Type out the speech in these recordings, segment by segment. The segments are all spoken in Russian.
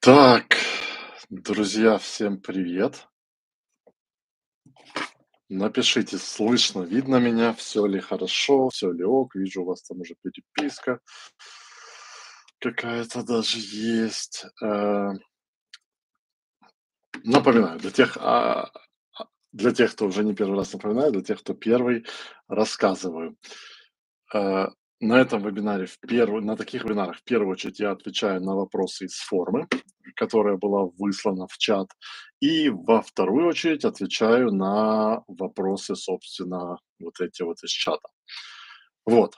Так, друзья, всем привет. Напишите, слышно, видно меня, все ли хорошо, все ли ок. Вижу, у вас там уже переписка какая-то даже есть. Напоминаю, для тех, кто уже не первый раз напоминаю, для тех, кто первый, рассказываю. Э, на этом вебинаре на таких вебинарах в первую очередь я отвечаю на вопросы из формы, которая была выслана в чат, и во вторую очередь отвечаю на вопросы, собственно, вот эти вот из чата. Вот,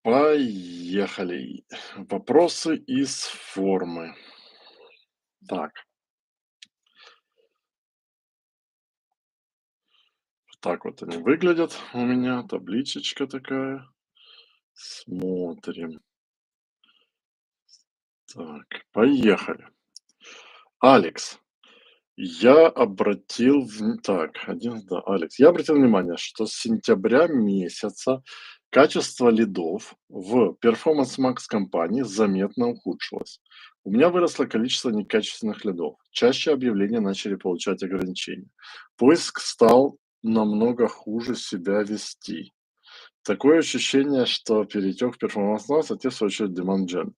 поехали. Вопросы из формы. Так, так вот они выглядят у меня, табличечка такая. Смотрим. Так, поехали. Алекс. Алекс, я обратил внимание, что с сентября месяца качество лидов в Performance Max компании заметно ухудшилось. У меня выросло количество некачественных лидов. Чаще объявления начали получать ограничения. Поиск стал намного хуже себя вести. Такое ощущение, что перетек в Performance Max, а те, в свою очередь, Demand Gen.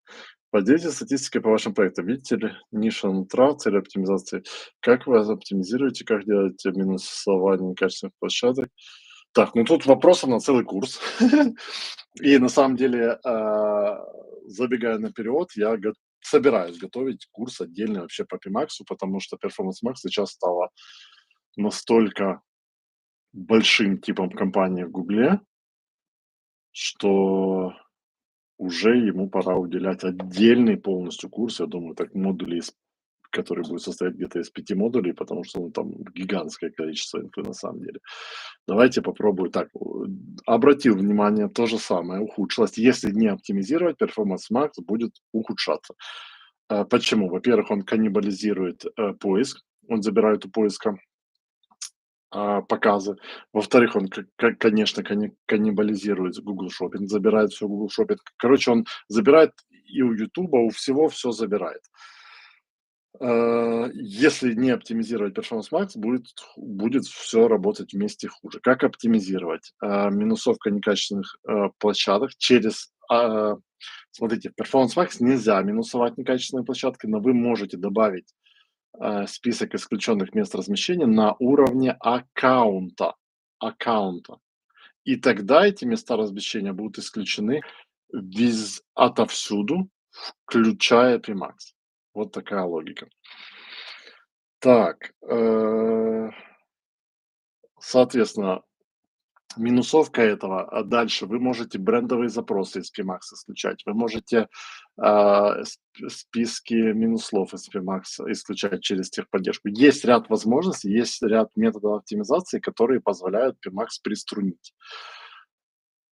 Поделитесь статистикой по вашим проектам. Видите ли ниша нутра, цели оптимизации? Как вы оптимизируете, как делаете минусование некачественных площадок? Так, ну тут вопросов на целый курс. И на самом деле, забегая наперед, собираюсь готовить курс отдельный вообще по PMax, потому что Performance Max сейчас стала настолько большим типом компании в Гугле, что уже ему пора уделять отдельный полностью курс. Я думаю, так модулей который будет состоять где-то из 5 модулей, потому что, ну, там гигантское количество инфы на самом деле. Давайте попробую так. Обратил внимание, то же самое, ухудшилось. Если не оптимизировать, Performance Max будет ухудшаться. Почему? Во-первых, он каннибализирует поиск, он забирает у поиска показы. Во-вторых, он, конечно, каннибализирует Google Shopping, забирает все Google Shopping. Короче, он забирает и у Ютуба, у всего все забирает. Если не оптимизировать Performance Max, будет все работать вместе хуже. Как оптимизировать? Минусовка некачественных, площадок смотрите, в Performance Max нельзя минусовать некачественные площадки, но вы можете добавить, список исключенных мест размещения на уровне аккаунта. И тогда эти места размещения будут исключены отовсюду, включая PMax. Вот такая логика. Так, соответственно, минусовка этого, дальше вы можете брендовые запросы из PMax исключать, вы можете, списки минус-слов из PMax исключать через техподдержку. Есть ряд возможностей, есть ряд методов оптимизации, которые позволяют PMax приструнить.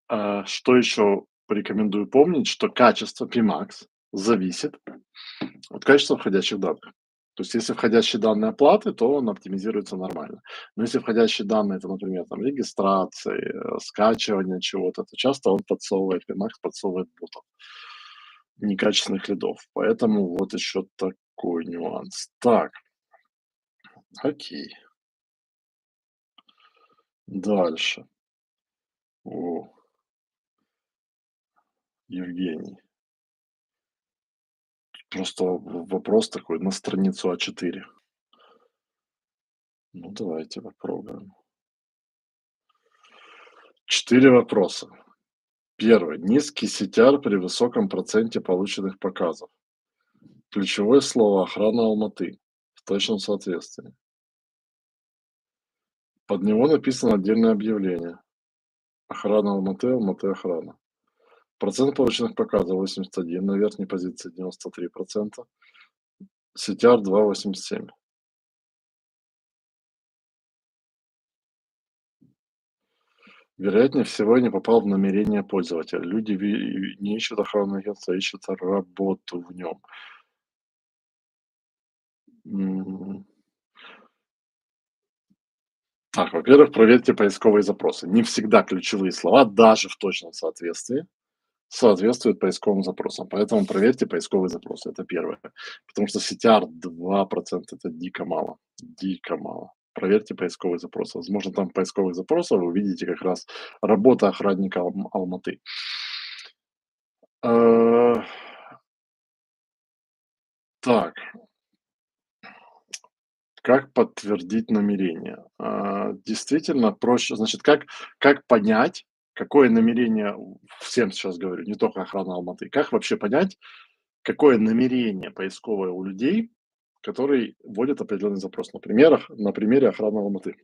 Что еще порекомендую помнить, что качество PMax зависит от качества входящих данных. То есть если входящие данные оплаты, то он оптимизируется нормально. Но если входящие данные, это, например, там, регистрации, скачивания чего-то, то часто он подсовывает, PMax подсовывает ботов, некачественных лидов. Поэтому вот еще такой нюанс. Так, окей. Дальше. О, Евгений. Просто вопрос такой на страницу А4. Ну, давайте попробуем. 4 вопроса. Первый. Низкий CTR при высоком проценте полученных показов. Ключевое слово "охрана Алматы" в точном соответствии. Под него написано отдельное объявление: "Охрана Алматы, Алматы охрана". Процент полученных показов 81, на верхней позиции 93%, CTR 2,87. Вероятнее всего, я не попал в намерение пользователя. Люди не ищут охранное агентство, а ищут работу в нем. Так, во-первых, проверьте поисковые запросы. Не всегда ключевые слова, даже в точном соответствии, соответствует поисковым запросам. Поэтому проверьте поисковые запросы. Это первое. Потому что CTR 2% это дико мало. Дико мало. Проверьте поисковые запросы. Возможно, там в поисковых запросах вы увидите как раз работа охранника Алматы. Э, Так, как подтвердить намерение? Действительно проще, значит, как понять, какое намерение, всем сейчас говорю, не только охрана Алматы, как вообще понять, какое намерение поисковое у людей, которые вводят определенный запрос. На примере охраны Алматы.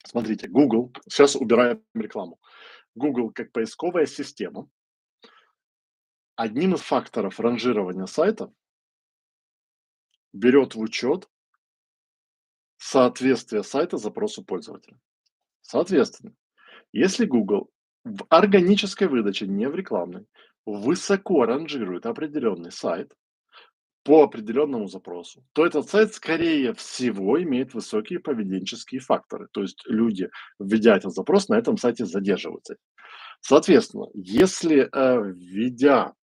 Смотрите, Google, сейчас убираем рекламу. Google как поисковая система, одним из факторов ранжирования сайтов берет в учет соответствие сайта запросу пользователя. Соответственно, если Google в органической выдаче, не в рекламной, высоко ранжирует определенный сайт по определенному запросу, то этот сайт, скорее всего, имеет высокие поведенческие факторы. То есть люди, введя этот запрос, на этом сайте задерживаются. Соответственно, если, введя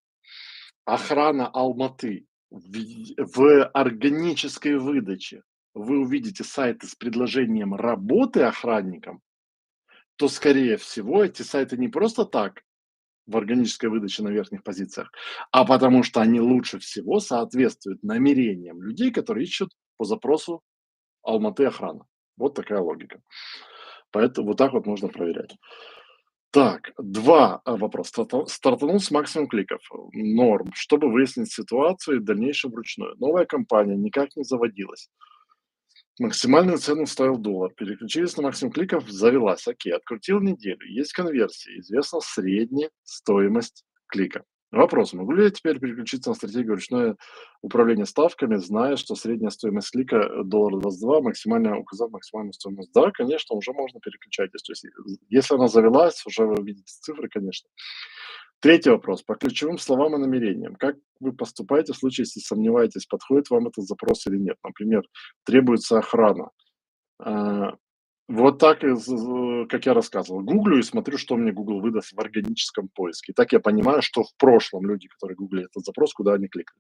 охрана Алматы в органической выдаче, вы увидите сайты с предложением работы охранником, то, скорее всего, эти сайты не просто так в органической выдаче на верхних позициях, а потому что они лучше всего соответствуют намерениям людей, которые ищут по запросу Алматы охрана. Вот такая логика. Поэтому вот так вот можно проверять. Так, 2 вопроса. Стартанул с максимум кликов. Норм. Чтобы выяснить ситуацию и дальнейшее вручную. Новая компания никак не заводилась. Максимальную цену ставил доллар. Переключились на максимум кликов, завелась. Окей, открутил неделю. Есть конверсия. Известна средняя стоимость клика. Вопрос. Могу ли я теперь переключиться на стратегию ручное управление ставками, зная, что средняя стоимость клика $1.22, максимально указав максимальную стоимость? Да, конечно, уже можно переключать. То есть, если она завелась, уже вы видите цифры, конечно. Третий вопрос. По ключевым словам и намерениям. Как вы поступаете в случае, если сомневаетесь, подходит вам этот запрос или нет? Например, требуется охрана. А, вот так, как я рассказывал, гуглю и смотрю, что мне Google выдаст в органическом поиске. Так я понимаю, что в прошлом люди, которые гуглили этот запрос, куда они кликали.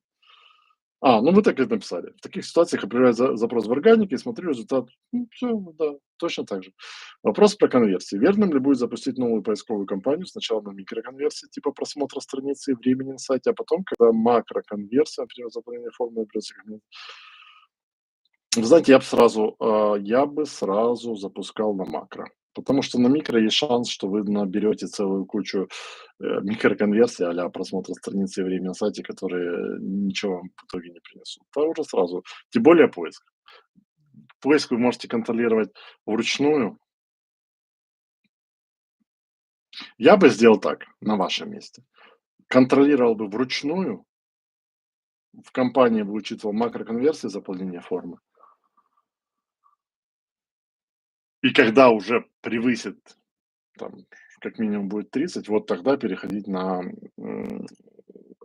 Ну вы так и написали. В таких ситуациях отправляю запрос в органике и смотрю результат. Все, да, точно так же. Вопрос про конверсии. Верным ли будет запустить новую поисковую кампанию сначала на микроконверсии, типа просмотра страницы и времени на сайте, а потом, когда макроконверсия, например, заполнение формы наберется как минимум. Вы знаете, я бы сразу запускал на макро. Потому что на микро есть шанс, что вы наберете целую кучу микроконверсий а просмотра страницы и времени на сайте, которые ничего вам в итоге не принесут. Да уже сразу. Тем более поиск. Поиск вы можете контролировать вручную. Я бы сделал так, на вашем месте. Контролировал бы вручную, в компании бы учитывал макроконверсии заполнения формы. И когда уже превысит там как минимум будет 30, вот тогда переходить на,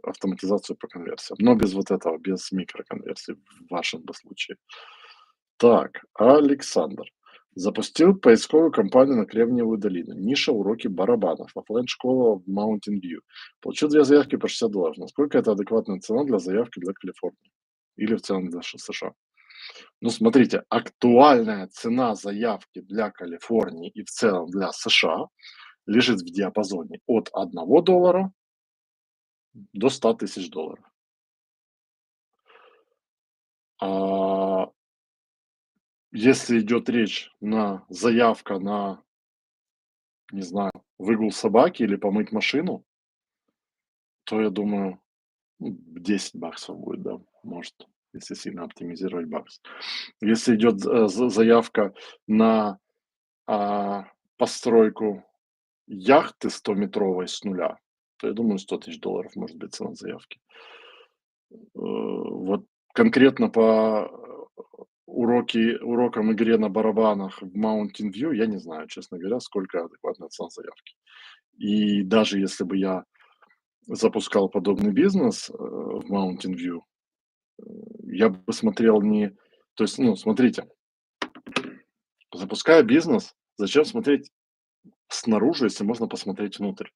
автоматизацию по конверсиям. Но без вот этого, без микроконверсий в вашем бы случае. Так, Александр. Запустил поисковую кампанию на Кремниевую долину. Ниша уроки барабанов. Оффлайн-школа в Mountain View. Получил 2 заявки по $60. Насколько это адекватная цена для заявки для Калифорнии? Или в целом для США? Ну, смотрите, актуальная цена заявки для Калифорнии и в целом для США лежит в диапазоне от $1 до $100 000. А если идет речь на заявка на, не знаю, выгул собаки или помыть машину, то я думаю, $10 будет, да, может, если сильно оптимизировать бакс. Если идет заявка на постройку яхты 100-метровой с нуля, то я думаю, $100 000 может быть цена заявки. Вот конкретно по урокам игре на барабанах в Mountain View я не знаю, честно говоря, сколько адекватная цена заявки. И даже если бы я запускал подобный бизнес, в Mountain View, я бы смотрел не то есть, ну, смотрите, запуская бизнес, зачем смотреть снаружи, если можно посмотреть внутрь?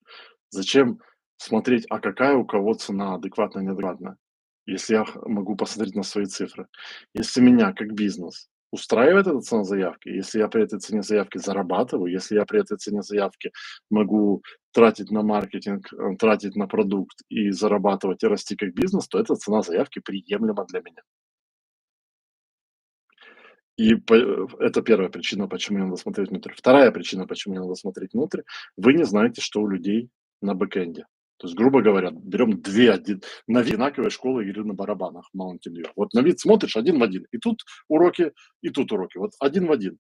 Зачем смотреть, а какая у кого цена, адекватная, неадекватная. Если я могу посмотреть на свои цифры. Если меня как бизнес устраивает эта цена заявки, если я при этой цене заявки зарабатываю, если я при этой цене заявки могу тратить на маркетинг, тратить на продукт и зарабатывать, и расти как бизнес, то эта цена заявки приемлема для меня. Это первая причина, почему не надо смотреть внутрь. Вторая причина, почему не надо смотреть внутрь: вы не знаете, что у людей на бэкэнде. То есть, грубо говоря, берем 2 на вид одинаковые школы игры на барабанах в Mountain Dew. Вот на вид смотришь один в один. И тут уроки. Вот один в один.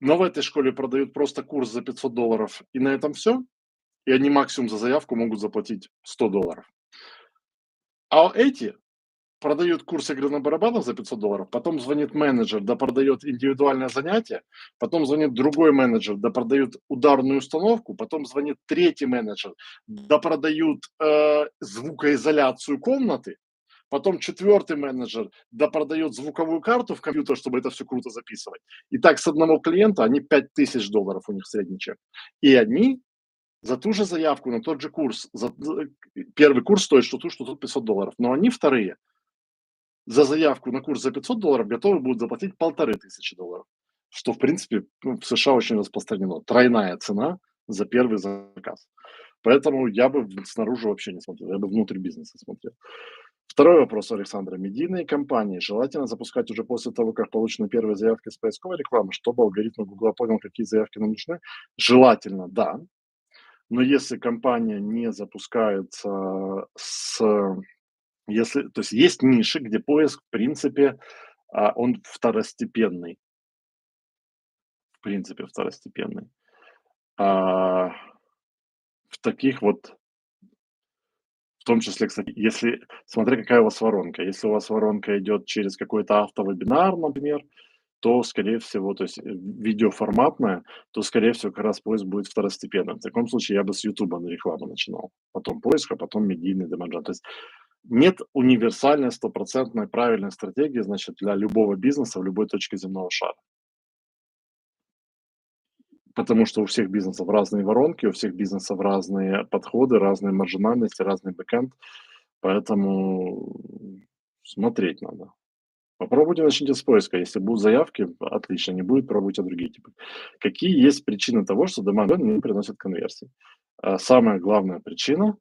Но в этой школе продают просто курс за $500, и на этом все. И они максимум за заявку могут заплатить $100. А эти продают курс игры на барабанах за $500, потом звонит менеджер, да продает индивидуальное занятие, потом звонит другой менеджер, да продают ударную установку, потом звонит третий менеджер, да продают звукоизоляцию комнаты, потом четвертый менеджер, да продает звуковую карту в компьютер, чтобы это все круто записывать. И так с одного клиента они $5000 у них средний чек. И они за ту же заявку на тот же курс, первый курс стоит что тут $500, но они вторые за заявку на курс за $500 готовы будут заплатить $1500, что, в принципе, ну, в США очень распространено. Тройная цена за первый заказ. Поэтому я бы снаружи вообще не смотрел, я бы внутрь бизнеса смотрел. Второй вопрос у Александра. Медийные кампании желательно запускать уже после того, как получены первые заявки с поисковой рекламы, чтобы алгоритм Гугла понял, какие заявки нам нужны? Желательно, да. Но если компания не запускается с если, то есть ниши, где поиск, в принципе, он второстепенный, в принципе, второстепенный. А, в таких вот, в том числе, кстати, если смотря какая у вас воронка. Если у вас воронка идет через какой-то автовебинар, например, то, скорее всего, то есть, видеоформатная, то, скорее всего, как раз поиск будет второстепенным. В таком случае я бы с "Ютуба" на рекламу начинал, потом поиск, а потом медийный деманджа. То есть нет универсальной стопроцентной правильной стратегии, значит, для любого бизнеса в любой точке земного шара. Потому что у всех бизнесов разные воронки, у всех бизнесов разные подходы, разные маржинальности, разный бэкэнд. Поэтому смотреть надо. Попробуйте, начните с поиска. Если будут заявки, отлично, не будет, пробуйте другие типы. Какие есть причины того, что demand не приносит конверсии? Самая главная причина,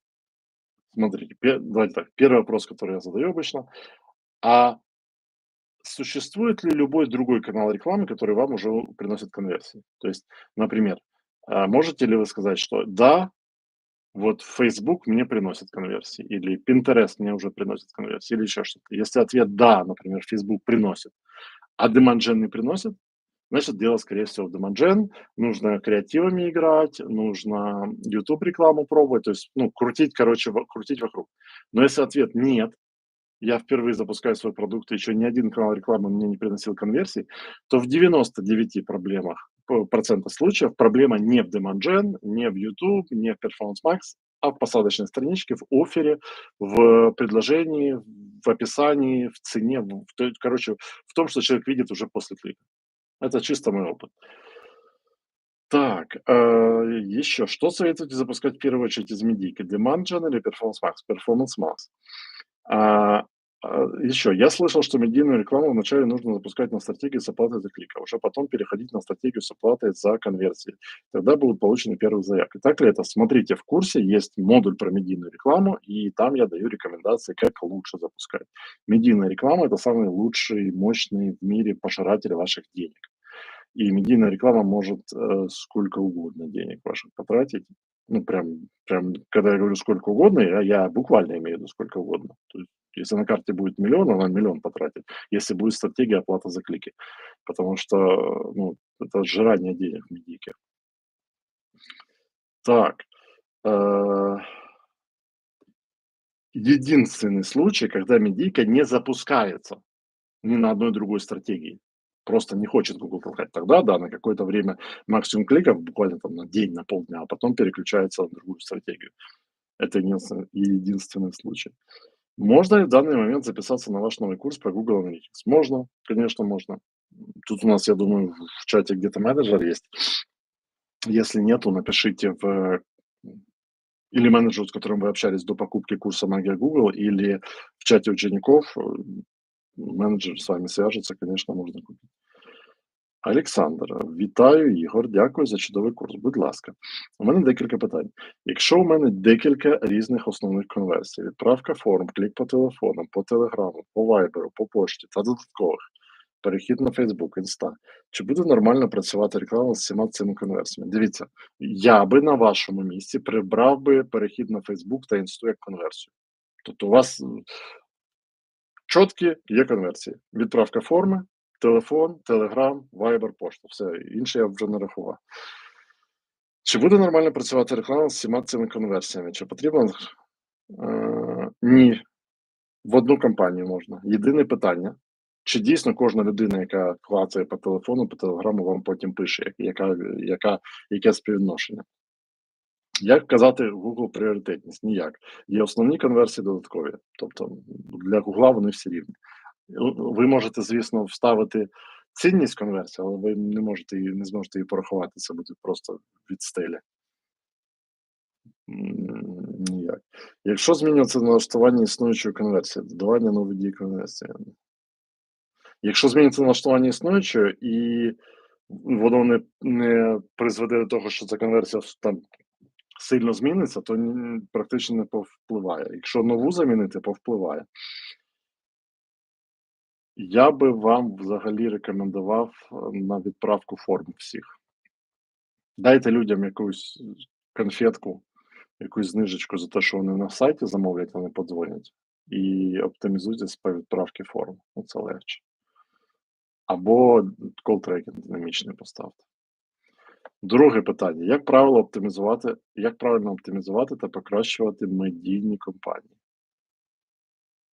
смотрите, давайте так, первый вопрос, который я задаю обычно, а существует ли любой другой канал рекламы, который вам уже приносит конверсии? То есть, например, можете ли вы сказать, что да, вот Facebook мне приносит конверсии, или Pinterest мне уже приносит конверсии, или еще что-то. Если ответ да, например, Facebook приносит, а Demand не приносит, значит, дело, скорее всего, в Demand. Нужно креативами играть, нужно YouTube рекламу пробовать, то есть, ну, крутить, короче, крутить вокруг. Но если ответ нет, я впервые запускаю свой продукт, и еще ни один канал рекламы мне не приносил конверсий, то в 99 процентах случаев проблема не в Demand не в YouTube, не в Performance Max, а в посадочной страничке, в оффере, в предложении, в описании, в цене, короче, в том, что человек видит уже после клика. Это чисто мой опыт. Так, еще. Что советуете запускать в первую очередь из медийки? Demand Gen или Performance Max? Performance Max. А, Еще, я слышал, что медийную рекламу вначале нужно запускать на стратегии с оплатой за клик, а уже потом переходить на стратегию с оплатой за конверсии. Тогда будут получены первые заявки. Так ли это? Смотрите, в курсе есть модуль про медийную рекламу, и там я даю рекомендации, как лучше запускать. Медийная реклама – это самый лучший, мощный в мире пожиратель ваших денег. И медийная реклама может сколько угодно денег ваших потратить. Ну, прям, когда я говорю сколько угодно, я буквально имею в виду сколько угодно. То есть, если на карте будет миллион, она миллион потратит. Если будет стратегия оплата за клики. Потому что, ну, это сжирание денег в медийке. Так, э, единственный случай, когда медийка не запускается ни на одной другой стратегии. Просто не хочет Google толкать. Тогда да, на какое-то время максимум кликов, буквально там на день, на полдня, а потом переключается на другую стратегию. Это единственный случай. Можно ли в данный момент записаться на ваш новый курс по Google Analytics? Можно, конечно, можно. Тут у нас, я думаю, в чате где-то менеджер есть. Если нету, напишите в или менеджеру, с которым вы общались до покупки курса "Магия Google", или в чате учеников, менеджер с вами свяжется, конечно, можно купить. Олександр, вітаю, Ігор, дякую за чудовий курс. Будь ласка, у мене декілька питань. Якщо у мене декілька різних основних конверсій: відправка форм, клік по телефону, по телеграму, по вайберу, по пошті та додаткових, перехід на Фейсбук, Інста, чи буде нормально працювати реклама з всіма цими конверсіями? Дивіться, я би на вашому місці прибрав би перехід на Фейсбук та Інсту як конверсію. Тобто у вас чіткі є конверсії: відправка форми, телефон, телеграм, вайбер, пошта. Все, інше я вже не рахував. Чи буде нормально працювати реклама з всіма цими конверсіями? Чи потрібно? Ні. В одну кампанію можна. Єдине питання: чи дійсно кожна людина, яка клацає по телефону, по телеграму, вам потім пише, яке співвідношення? Як вказати Google пріоритетність? Ніяк. Є основні конверсії, додаткові. Тобто для Гугла вони всі рівні. Ви можете, звісно, вставити цінність конверсії, але ви не зможете її порахувати. Це буде просто від стелі. Ніяк. Якщо змінюється налаштування існуючої конверсії, додавання нової дії конверсії. Якщо зміниться налаштування існуючої і воно не призведе до того, що ця конверсія там сильно зміниться, то практично не повпливає. Якщо нову замінити, повпливає. Я би вам взагалі рекомендував на відправку форм всіх. Дайте людям якусь конфетку, якусь знижечку за те, що вони на сайті замовлять, а не подзвонять, і оптимізуйтесь по відправці форм. Це легше. Або кол-трекінг динамічний поставте. Друге питання: як правильно оптимізувати та покращувати медійні кампанії?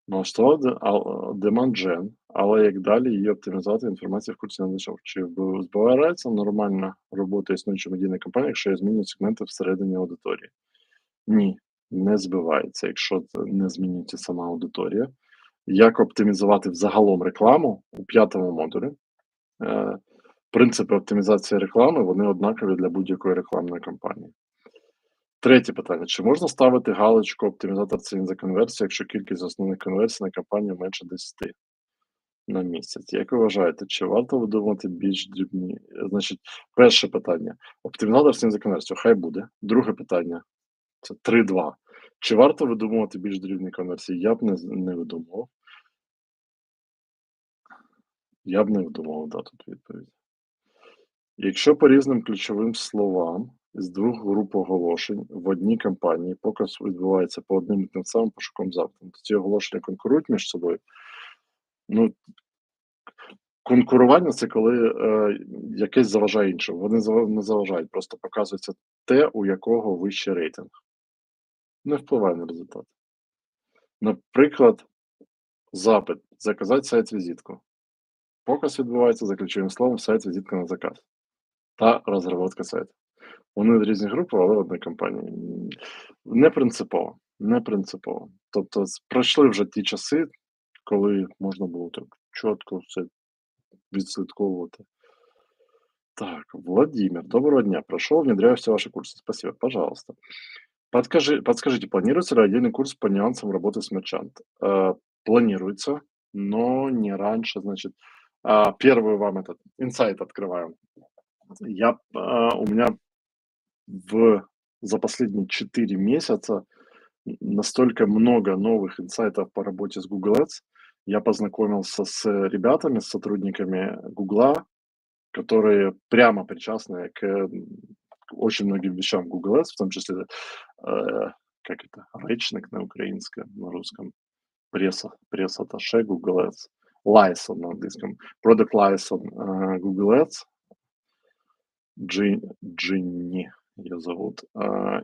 Налаштувати Demand Gen, але як далі її оптимізувати, інформація в курсі не знайшов. Чи збирається нормальна робота існуючої медійної кампанії, якщо я змінюю сегменти всередині аудиторії? Ні, не збивається, якщо не змінюється сама аудиторія. Як оптимізувати взагалом рекламу у 5-му модулі? Принципи оптимізації реклами, вони однакові для будь-якої рекламної кампанії. Третє питання: чи можна ставити галочку "Оптимізатор цін за конверсію", якщо кількість основних конверсій на кампанію менше 10 на місяць? Як ви вважаєте, чи варто видумувати більш дрібні? Значить, перше питання: оптимізатор цін за конверсію, хай буде. Друге питання – це 3-2. Чи варто видумувати більш дрібні конверсії? Я б не видумував. Я б не видумував, да, тут відповідь. Якщо по різним ключовим словам з 2 груп оголошень в одній кампанії показ відбувається по одним і тим самим пошуковим запитам, то ці оголошення конкурують між собою? Ну, конкурування – це коли якесь заважає іншому. Вони не заважають, просто показується те, у якого вищий рейтинг. Не впливає на результат. Наприклад, запит: заказати сайт-візитку. Показ відбувається за ключовим словом "сайт-візитка на заказ" та розробка сайту. Вони різні групи, але в одній компанії. Не принципово, не принципово. Тобто пройшли вже ті часи, коли можна було так чітко все відслідковувати. Так, Владимир, доброго дня. Прошел, внедряю все ваши курсы. Спасибо, пожалуйста. Подскажите, планируется ли отдельный курс по нюансам работы с мерчант? Планируется, но не раньше, значит. Первый вам этот инсайт открываю. У меня за последние 4 месяца настолько много новых инсайтов по работе с Google Ads. Я познакомился с ребятами, с сотрудниками Гугла, которые прямо причастны к очень многим вещам Google Ads, в том числе, как это, речник на украинском, на русском, пресс-атташе Google Ads, liaison на английском, product liaison Google Ads, Джинни ее зовут.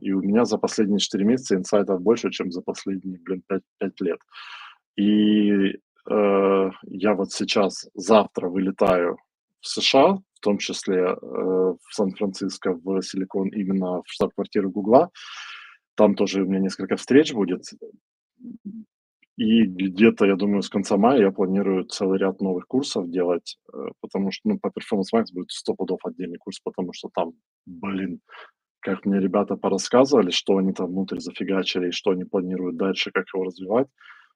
И у меня за последние 4 месяца инсайтов больше, чем за последние, 5 лет. И я вот сейчас, завтра вылетаю в США, в том числе в Сан-Франциско, в Силикон, именно в штаб-квартиру Гугла. Там тоже у меня несколько встреч будет. И где-то, я думаю, с конца мая я планирую целый ряд новых курсов делать, потому что, по Performance Max будет 100 пудов отдельный курс, потому что там, блин, Как мне ребята порассказывали, что они там внутрь зафигачили и что они планируют дальше, как его развивать,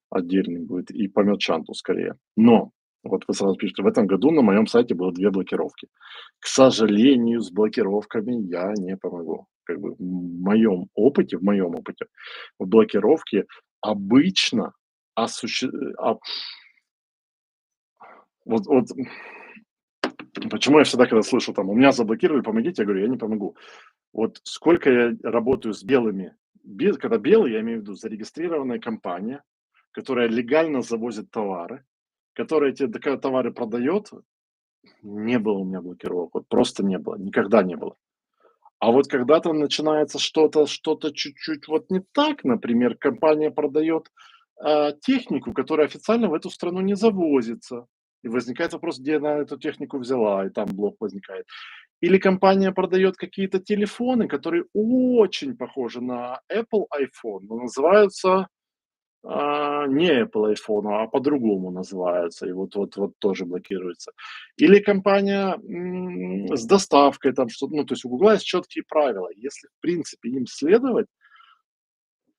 отдельный будет и по мерчанту скорее. Но вот вы сразу пишете, в этом году на моем сайте было 2 блокировки. К сожалению, с блокировками я не помогу. Как бы в моем опыте блокировки обычно осуще а, вот почему я всегда, когда слышу там: "У меня заблокировали, помогите", я говорю: "Я не помогу". Вот сколько я работаю с белыми, когда белый, я имею в виду зарегистрированная компания, которая легально завозит товары, которая тебе товары продает, не было у меня блокировок, вот просто не было, никогда не было. А вот когда там начинается что-то чуть-чуть вот не так, например, компания продает, технику, которая официально в эту страну не завозится, и возникает вопрос, где она эту технику взяла, и там блок возникает. Или компания продает какие-то телефоны, которые очень похожи на Apple iPhone, но называются, не Apple iPhone, а по-другому называются, и вот тоже блокируется. Или компания, с доставкой там что-то, ну, то есть у "Гугла" есть четкие правила. Если, в принципе, им следовать,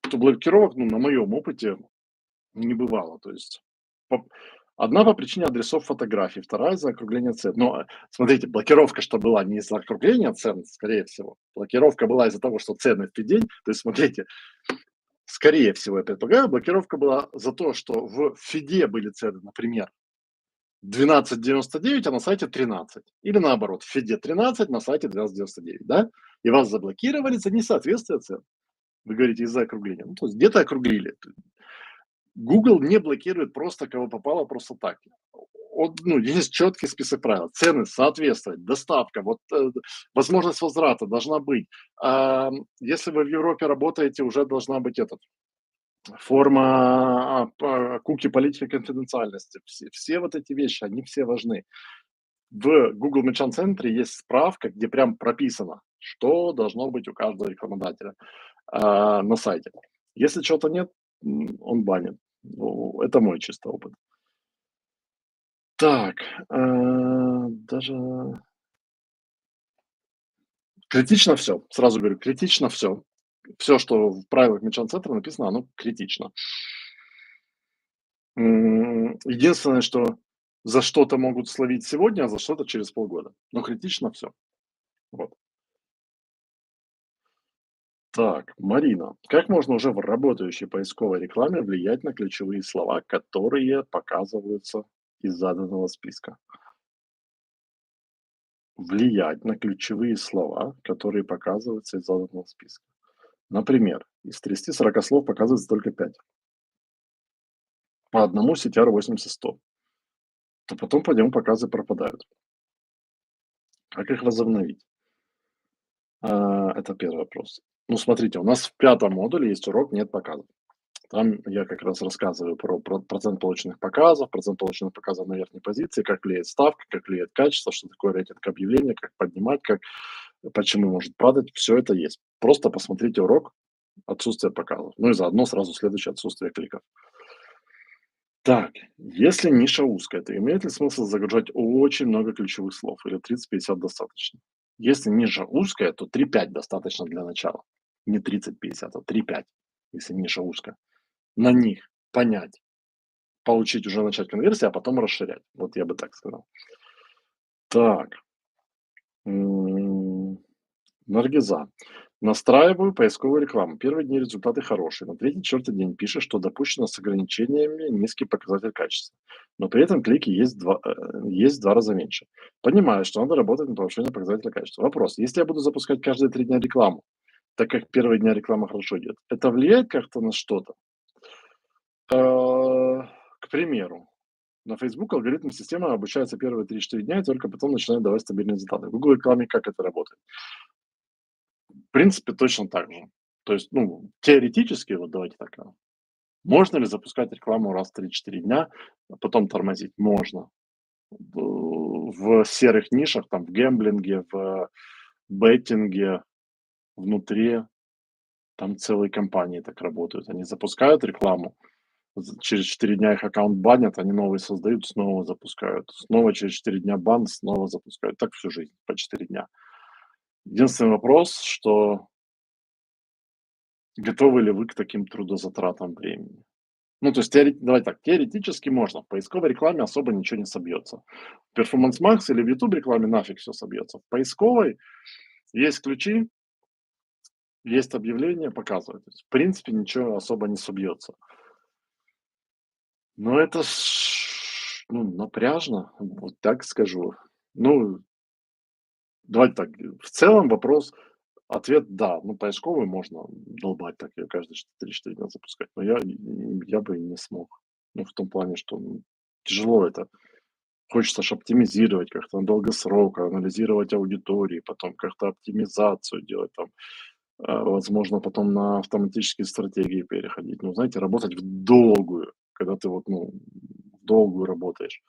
то блокировок, ну, на моем опыте не бывало. То есть по одна по причине адресов фотографий, вторая из-за округления цен. Но, смотрите, блокировка что была не из-за округления цен, скорее всего. Блокировка была из-за того, что цены в день. То есть смотрите, скорее всего, я предполагаю, блокировка была за то, что в фиде были цены, например, 12,99, а на сайте 13. Или наоборот, в фиде 13, на сайте 12,99, да? И вас заблокировали за несоответствие цен. Вы говорите, из-за округления. Ну, то есть где-то округлили. Google не блокирует просто кого попало просто так. Вот, ну, есть четкий список правил. Цены соответствовать, доставка, вот, возможность возврата должна быть. Если вы в Европе работаете, уже должна быть форма, куки политики конфиденциальности. Все вот эти вещи, они все важны. В Google Merchant центре есть справка, где прям прописано, что должно быть у каждого рекламодателя, на сайте. Если чего-то нет, он банит. Ну, это мой чисто опыт. Так, даже критично все. Сразу говорю, критично все. Все, что в правилах Митчан-центра написано, оно критично. Единственное, что за что-то могут словить сегодня, а за что-то через полгода. Но критично все. Вот. Так, Марина, как можно уже в работающей поисковой рекламе влиять на ключевые слова, которые показываются из заданного списка? Влиять на ключевые слова, которые показываются из заданного списка. Например, из 30-40 слов показывается только 5. По одному CTR 80-100. То потом по нему показы пропадают. Как их возобновить? Это первый вопрос. Ну, смотрите, у нас в пятом модуле есть урок «Нет показов». Там я как раз рассказываю про процент полученных показов, процент полученных показов на верхней позиции, как влияет ставка, как влияет качество, что такое рейтинг объявления, как поднимать, почему может падать. Все это есть. Просто посмотрите урок "Отсутствие показов". Ну и заодно сразу следующее "Отсутствие кликов". Так, если ниша узкая, то имеет ли смысл загружать очень много ключевых слов или 30-50 достаточно? Если ниша узкая, то 3-5 достаточно для начала. Не 30-50, а 3-5, если ниша узкая. На них понять, получить, уже начать конверсию, а потом расширять. Вот я бы так сказал. Так, м, Наргиза. Настраиваю поисковую рекламу. Первые дни результаты хорошие. На третий, четвертый день пишет, что допущено с ограничениями низкий показатель качества. Но при этом клики есть в 2 раза меньше. Понимаю, что надо работать над повышением показателя качества. Вопрос. Если я буду запускать каждые 3 дня рекламу, так как первые дня реклама хорошо идет, это влияет как-то на что-то? К примеру, на Facebook алгоритм системы обучается первые 3-4 дня и только потом начинает давать стабильные результаты. В Google рекламе как это работает? В принципе, точно так же. То есть, ну, теоретически, вот давайте так, можно ли запускать рекламу раз в 3-4 дня, а потом тормозить? Можно. В серых нишах, там, в гэмблинге, в беттинге, внутри, там целые компании так работают. Они запускают рекламу, через 4 дня их аккаунт банят, они новый создают, снова запускают. Снова через 4 дня бан, снова запускают. Так всю жизнь, по 4 дня. Единственный вопрос, что готовы ли вы к таким трудозатратам времени? Ну, то есть, давай так, теоретически можно. В поисковой рекламе особо ничего не собьется. В Performance Max или в YouTube рекламе нафиг все собьется. В поисковой есть ключи, есть объявление, показывает. То есть, в принципе, ничего особо не собьется. Но это ну, напряжно, вот так скажу. Ну, давайте так, в целом вопрос, ответ да. Ну, поисковую можно долбать так, ее каждые 3-4 дня запускать, но я бы не смог. Ну, в том плане, что тяжело это. Хочется ж оптимизировать как-то на долгосрок, анализировать аудитории, потом как-то оптимизацию делать там, возможно, потом на автоматические стратегии переходить. Ну, знаете, работать в долгую, когда ты вот, ну, в долгую работаешь.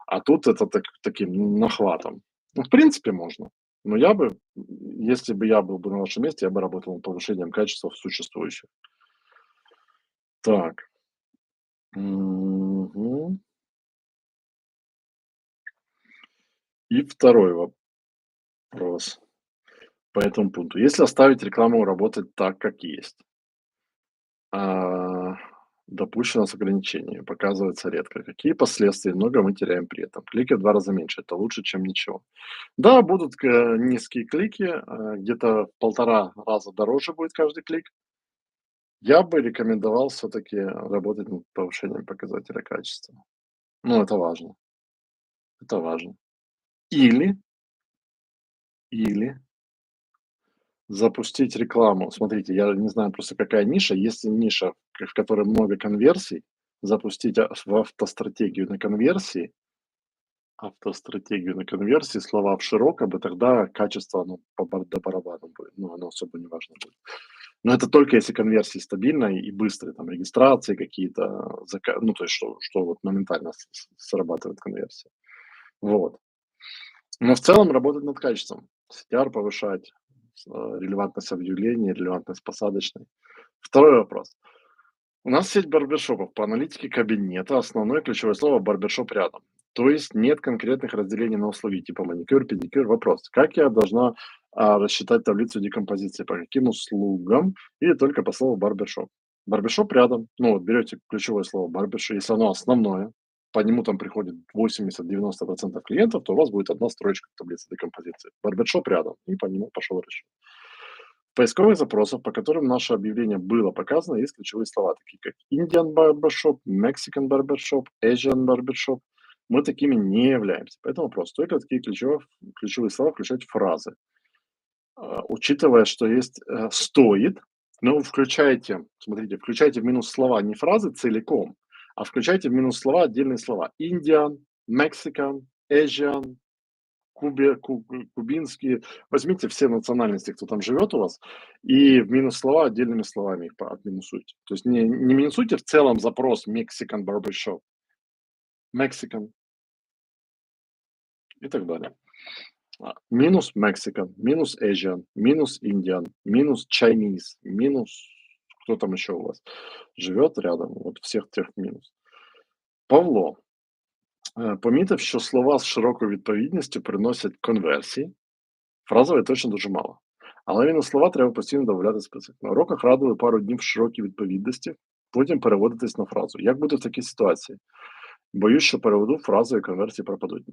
А тут это таким нахватом. Ну, в принципе, можно. Но я бы, если бы я был бы на вашем месте, я бы работал над повышением качества в существующих. Так. Мгм. И второй вопрос по этому пункту. Если оставить рекламу работать так, как есть, а, допущено с ограничениями, показывается редко. Какие последствия? Много мы теряем при этом. Клики в 2 раза меньше. Это лучше, чем ничего. Да, будут низкие клики, где-то в 1,5 раза дороже будет каждый клик. Я бы рекомендовал все-таки работать над повышением показателя качества. Ну, это важно. Это важно. Или, или запустить рекламу. Смотрите, я не знаю просто какая ниша. Если ниша, в которой много конверсий, запустить в автостратегию на конверсии, слова в широком, и тогда качество, оно до барабана будет. Ну, оно особо не важно будет. Но это только если конверсии стабильные и быстрые, там, регистрации какие-то, ну, то есть, что вот моментально срабатывает конверсия. Вот. Но в целом работать над качеством. CTR повышать, релевантность объявлений, релевантность посадочной. Второй вопрос. У нас сеть барбершопов. По аналитике кабинета основное ключевое слово барбершоп рядом. То есть нет конкретных разделений на услуги, типа маникюр, педикюр. Вопрос. Как я должна рассчитать таблицу декомпозиции? По каким услугам? Или только по слову барбершоп? Барбершоп рядом. Ну вот берете ключевое слово барбершоп, если оно основное, по нему там приходит 80-90% клиентов, то у вас будет одна строчка таблицы декомпозиции. Барбершоп рядом. И по нему пошел расчет. В поисковых запросах, по которым наше объявление было показано, есть ключевые слова, такие как Indian Barbershop, Mexican Barbershop, Asian Barbershop. Мы такими не являемся. Поэтому просто только такие ключевые слова включать в фразы. Учитывая, что есть стоит, но включайте, смотрите, включайте в минус слова не фразы целиком, а включайте в минус слова отдельные слова. Indian, Mexican, Asian, кубинские. Возьмите все национальности, кто там живет у вас, и в минус слова отдельными словами их отминусуйте. То есть не минусуйте в целом запрос Mexican barbershop, Mexican и так далее. Минус Mexican, минус Asian, минус Indian, минус Chinese, минус кто там еще у вас живет рядом, от всіх тих мінус. Павло, помітив, що слова з широкою відповідністю приносять конверсії. Фразової точно дуже мало. Але він у слова треба постійно додавати список. На уроках радили пару днів широкій відповідності, потім переводитись на фразу. Як бути в такій ситуації? Боюсь, що переведу фразу і конверсії пропадуть.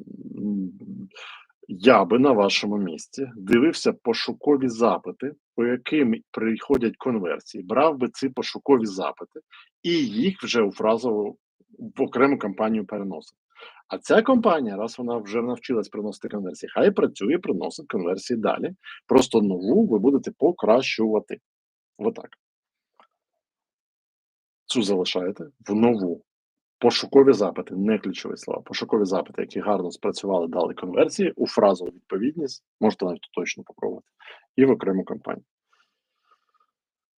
Я би на вашому місці дивився пошукові запити, по яким приходять конверсії, брав би ці пошукові запити і їх вже у фразову в окрему кампанію переносив. А ця компанія, раз вона вже навчилась приносити конверсії, хай працює, приносить конверсії далі. Просто нову ви будете покращувати. Отак. Цю залишаєте в нову. Пошукові запити, не ключові слова. Пошукові запити, які гарно спрацювали, дали конверсії у фразову відповідність, можете навіть точно попробувати, и в окрему кампанию.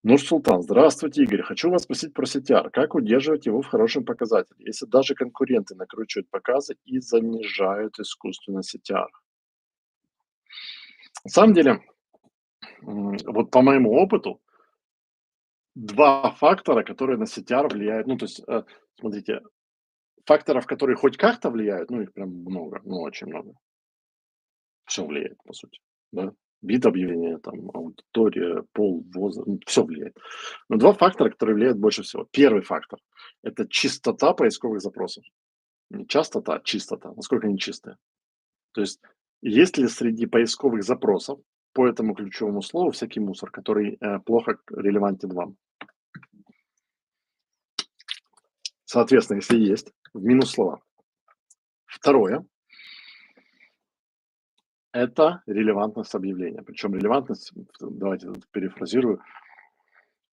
Нур-Султан, здравствуйте, Игорь. Хочу вас спросить про CTR. Как удерживать его в хорошем показателе, если даже конкуренты накручивают показы и занижают искусственно CTR? На самом деле, вот по моему опыту, два фактора, которые на CTR влияют. Ну, то есть, смотрите, факторов, которые хоть как-то влияют, ну, их прям много, ну, очень много. Все влияет, по сути, да. Вид объявления, там, аудитория, пол, возраст, все влияет. Но 2 фактора, которые влияют больше всего. Первый фактор — это чистота поисковых запросов. Не частота, а чистота, насколько они чистые. То есть есть ли среди поисковых запросов по этому ключевому слову всякий мусор, который, плохо релевантен вам? Соответственно, если есть, в минус слова. Второе — это релевантность объявления. Причем релевантность, давайте тут перефразирую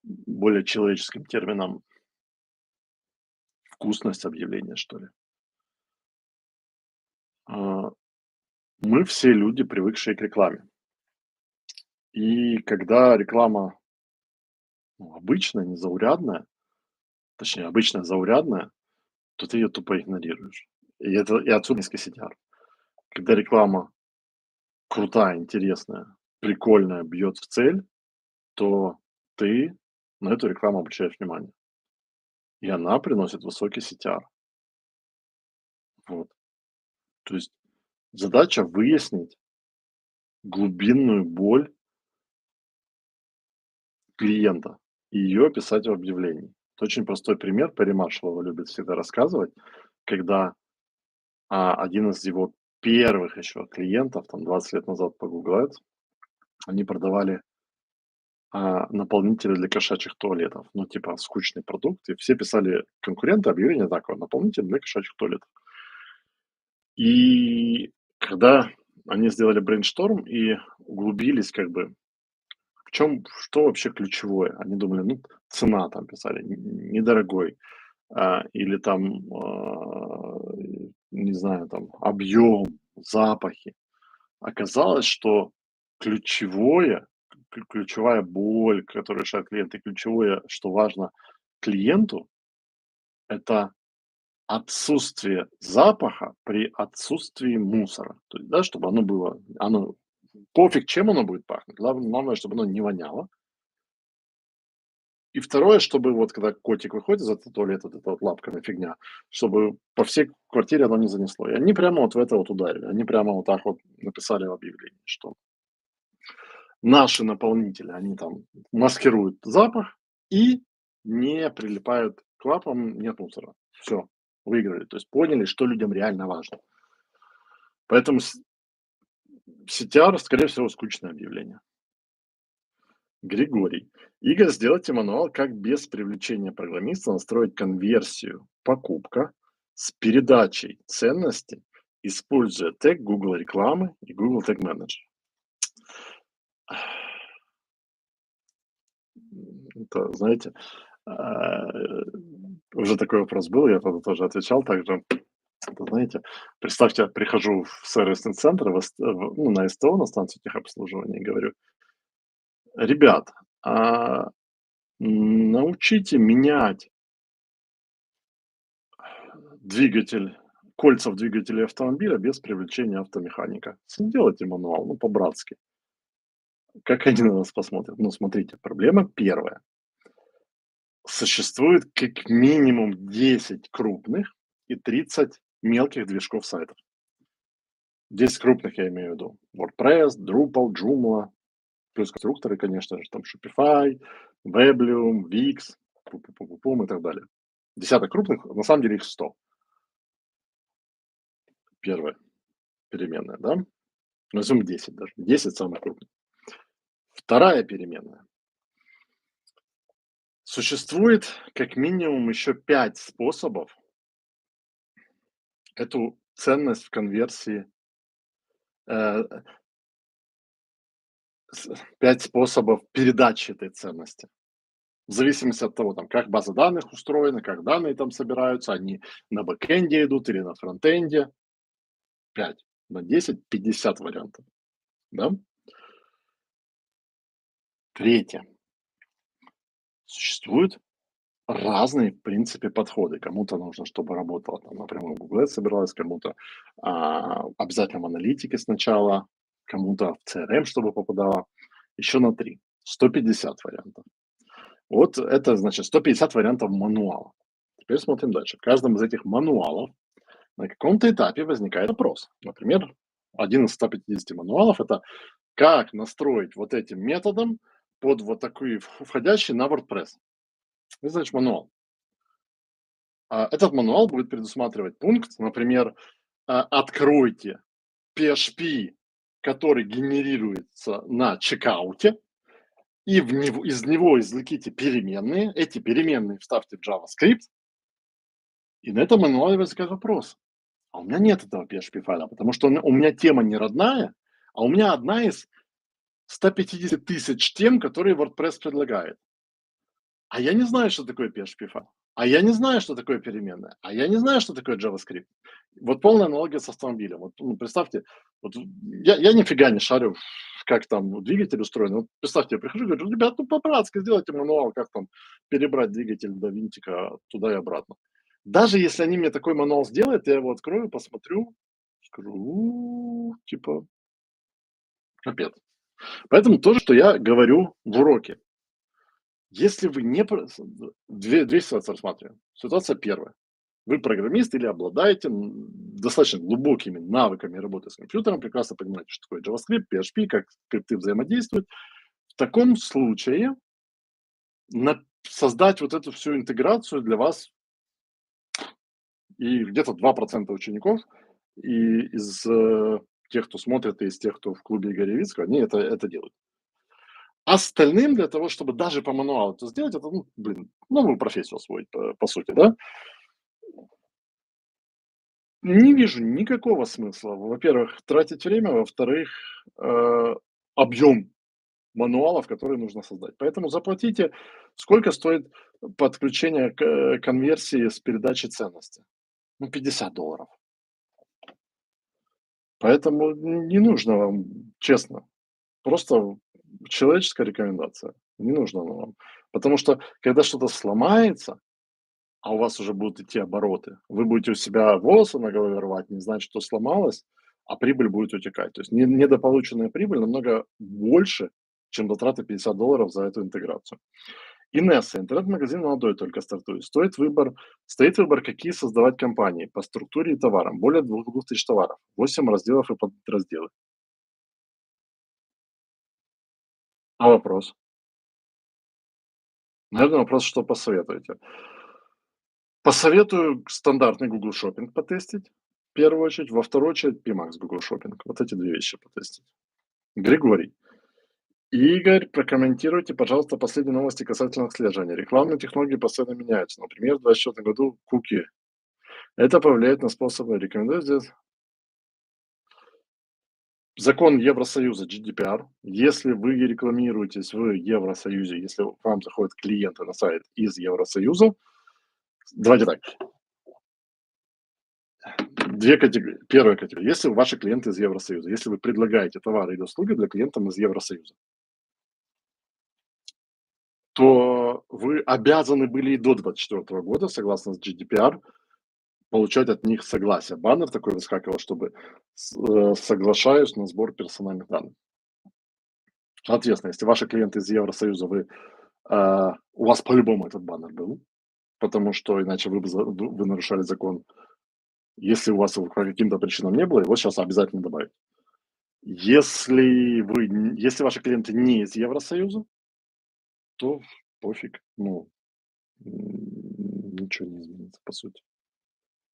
более человеческим термином, вкусность объявления, что ли. А, мы все люди, привыкшие к рекламе. И когда реклама, ну, обычная, незаурядная, точнее, обычная заурядная, то ты ее тупо игнорируешь. И отсюда низкий CTR. Когда реклама крутая, интересная, прикольная, бьет в цель, то ты на эту рекламу обращаешь внимание. И она приносит высокий CTR. Вот. То есть задача выяснить глубинную боль клиента и ее описать в объявлении. Это очень простой пример. Перри Маршалл его любит всегда рассказывать, когда один из его первых еще клиентов, там 20 лет назад по Google Ads, они продавали наполнители для кошачьих туалетов. Ну, типа скучный продукт. И все писали конкуренты объявление такое: наполнитель для кошачьих туалетов. И когда они сделали брейншторм и углубились как бы в чем, что вообще ключевое. Они думали, ну, цена там писали, недорогой, или там, не знаю, там объем, запахи. Оказалось, что ключевое, ключевая боль, которую решает клиент, и ключевое, что важно клиенту — это отсутствие запаха при отсутствии мусора. То есть, да, чтобы оно пофиг, чем оно будет пахнуть, главное, чтобы оно не воняло. И второе, чтобы вот когда котик выходит из этого туалета, вот эта вот лапками фигня, чтобы по всей квартире оно не занесло. И они прямо вот в это вот ударили. Они прямо вот так вот написали в объявлении, что наши наполнители, они там маскируют запах и не прилипают к лапам, нет мусора. Все, выиграли. То есть поняли, что людям реально важно. Поэтому CTR, скорее всего, скучное объявление. Григорий. Игорь, сделайте мануал, как без привлечения программиста настроить конверсию покупка с передачей ценности, используя тег Google рекламы и Google Tag Manager. Это, знаете, а, уже такой вопрос был, я тогда тоже отвечал также. Это, знаете, представьте, я прихожу в сервисный центр, ну, на СТО, на станцию техобслуживания, и говорю: ребят, научите менять двигатель, кольца в двигателе автомобиля без привлечения автомеханика. Сделайте мануал, ну, по-братски. Как они на нас посмотрят? Ну, смотрите, проблема первая. Существует как минимум 10 крупных и 30 мелких движков сайтов. 10 крупных я имею в виду. WordPress, Drupal, Joomla, плюс конструкторы, конечно же, там Shopify, Weblium, Wix, пум и так далее. Десяток крупных, на самом деле их 100. Первая переменная, да? Возьмем 10 даже. 10 самых крупных. Вторая переменная. Существует как минимум еще 5 способов эту ценность в конверсии, э, 5 способов передачи этой ценности. В зависимости от того, там, как база данных устроена, как данные там собираются, они на бэкэнде идут или на фронтенде. 5 на 10 — 50 вариантов. Да? Третье. Существует разные, в принципе, подходы. Кому-то нужно, чтобы работало там напрямую в Google Ads собиралось, кому-то, обязательно в аналитике сначала, кому-то в CRM, чтобы попадало. Еще на 3. 150 вариантов. Вот это значит 150 вариантов мануала. Теперь смотрим дальше. В каждом из этих мануалов на каком-то этапе возникает вопрос. Например, один из 150 мануалов — это Как настроить вот этим методом под вот такой входящий на WordPress? Это значит мануал. Этот мануал будет предусматривать пункт, например, откройте PHP, который генерируется на чекауте, и из него извлеките переменные, эти переменные вставьте в JavaScript, и на этом мануале возникает вопрос. А у меня нет этого PHP-файла, потому что у меня тема не родная, а у меня одна из 150 тысяч тем, которые WordPress предлагает. А я не знаю, что такое PHP-файл. А я не знаю, что такое переменная. А я не знаю, что такое JavaScript. Вот полная аналогия с автомобилем. Вот, ну, представьте, вот я нифига не шарю, как там двигатель устроен. Вот представьте, я прихожу и говорю: ребят, ну по-братски сделайте мануал, как там перебрать двигатель до винтика туда и обратно. Даже если они мне такой мануал сделают, я его открою, посмотрю, скажу: типа, капец. Поэтому то, что я говорю в уроке. Если вы не про с д две ситуации рассматриваем. Ситуация первая. Вы программист или обладаете, достаточно глубокими навыками работы с компьютером, прекрасно понимаете, что такое JavaScript, PHP, как скрипты взаимодействуют. В таком случае создать вот эту всю интеграцию для вас и где-то 2% учеников и из, тех, кто смотрит, и из тех, кто в клубе Игоря Ивицкого, они это делают. Остальным для того, чтобы даже по мануалу это сделать, это, ну, блин, новую профессию освоить, по сути, да. Не вижу никакого смысла. Во-первых, тратить время, во-вторых, объем мануалов, которые нужно создать. Поэтому заплатите, сколько стоит подключение конверсии с передачей ценности. Ну, $50. Поэтому не нужно вам, честно, просто человеческая рекомендация. Не нужно оно вам. Потому что когда что-то сломается, а у вас уже будут идти обороты, вы будете у себя волосы на голове рвать, не знать, что сломалось, а прибыль будет утекать. То есть недополученная прибыль намного больше, чем затраты $50 за эту интеграцию. Инесса, интернет-магазин молодой, только стартует. Стоит выбор, какие создавать компании по структуре и товарам. Более 2000 товаров, 8 разделов и подразделы. А вопрос? Наверное, вопрос, что посоветуете? Посоветую стандартный Google Shopping потестить, в первую очередь. Во вторую очередь PMax Google Shopping. Вот эти 2 вещи потестить. Григорий. Игорь, прокомментируйте, пожалуйста, последние новости касательно отслеживания. Рекламные технологии постоянно меняются. Например, в 2024 году куки. Это повлияет на способы. Рекомендую здесь закон Евросоюза GDPR. Если вы рекламируетесь в Евросоюзе, если к вам заходят клиенты на сайт из Евросоюза, давайте так, 2 категории. Первая категория. Если ваши клиенты из Евросоюза, если вы предлагаете товары или услуги для клиентов из Евросоюза, то вы обязаны были и до 2024 года, согласно с GDPR, получать от них согласие. Баннер такой выскакивал, чтобы соглашаюсь на сбор персональных данных. Соответственно, если ваши клиенты из Евросоюза, у вас по-любому этот баннер был, потому что иначе вы нарушали закон. Если у вас его по каким-то причинам не было, его сейчас обязательно добавить. Если ваши клиенты не из Евросоюза, то пофиг, ну, ничего не изменится, по сути.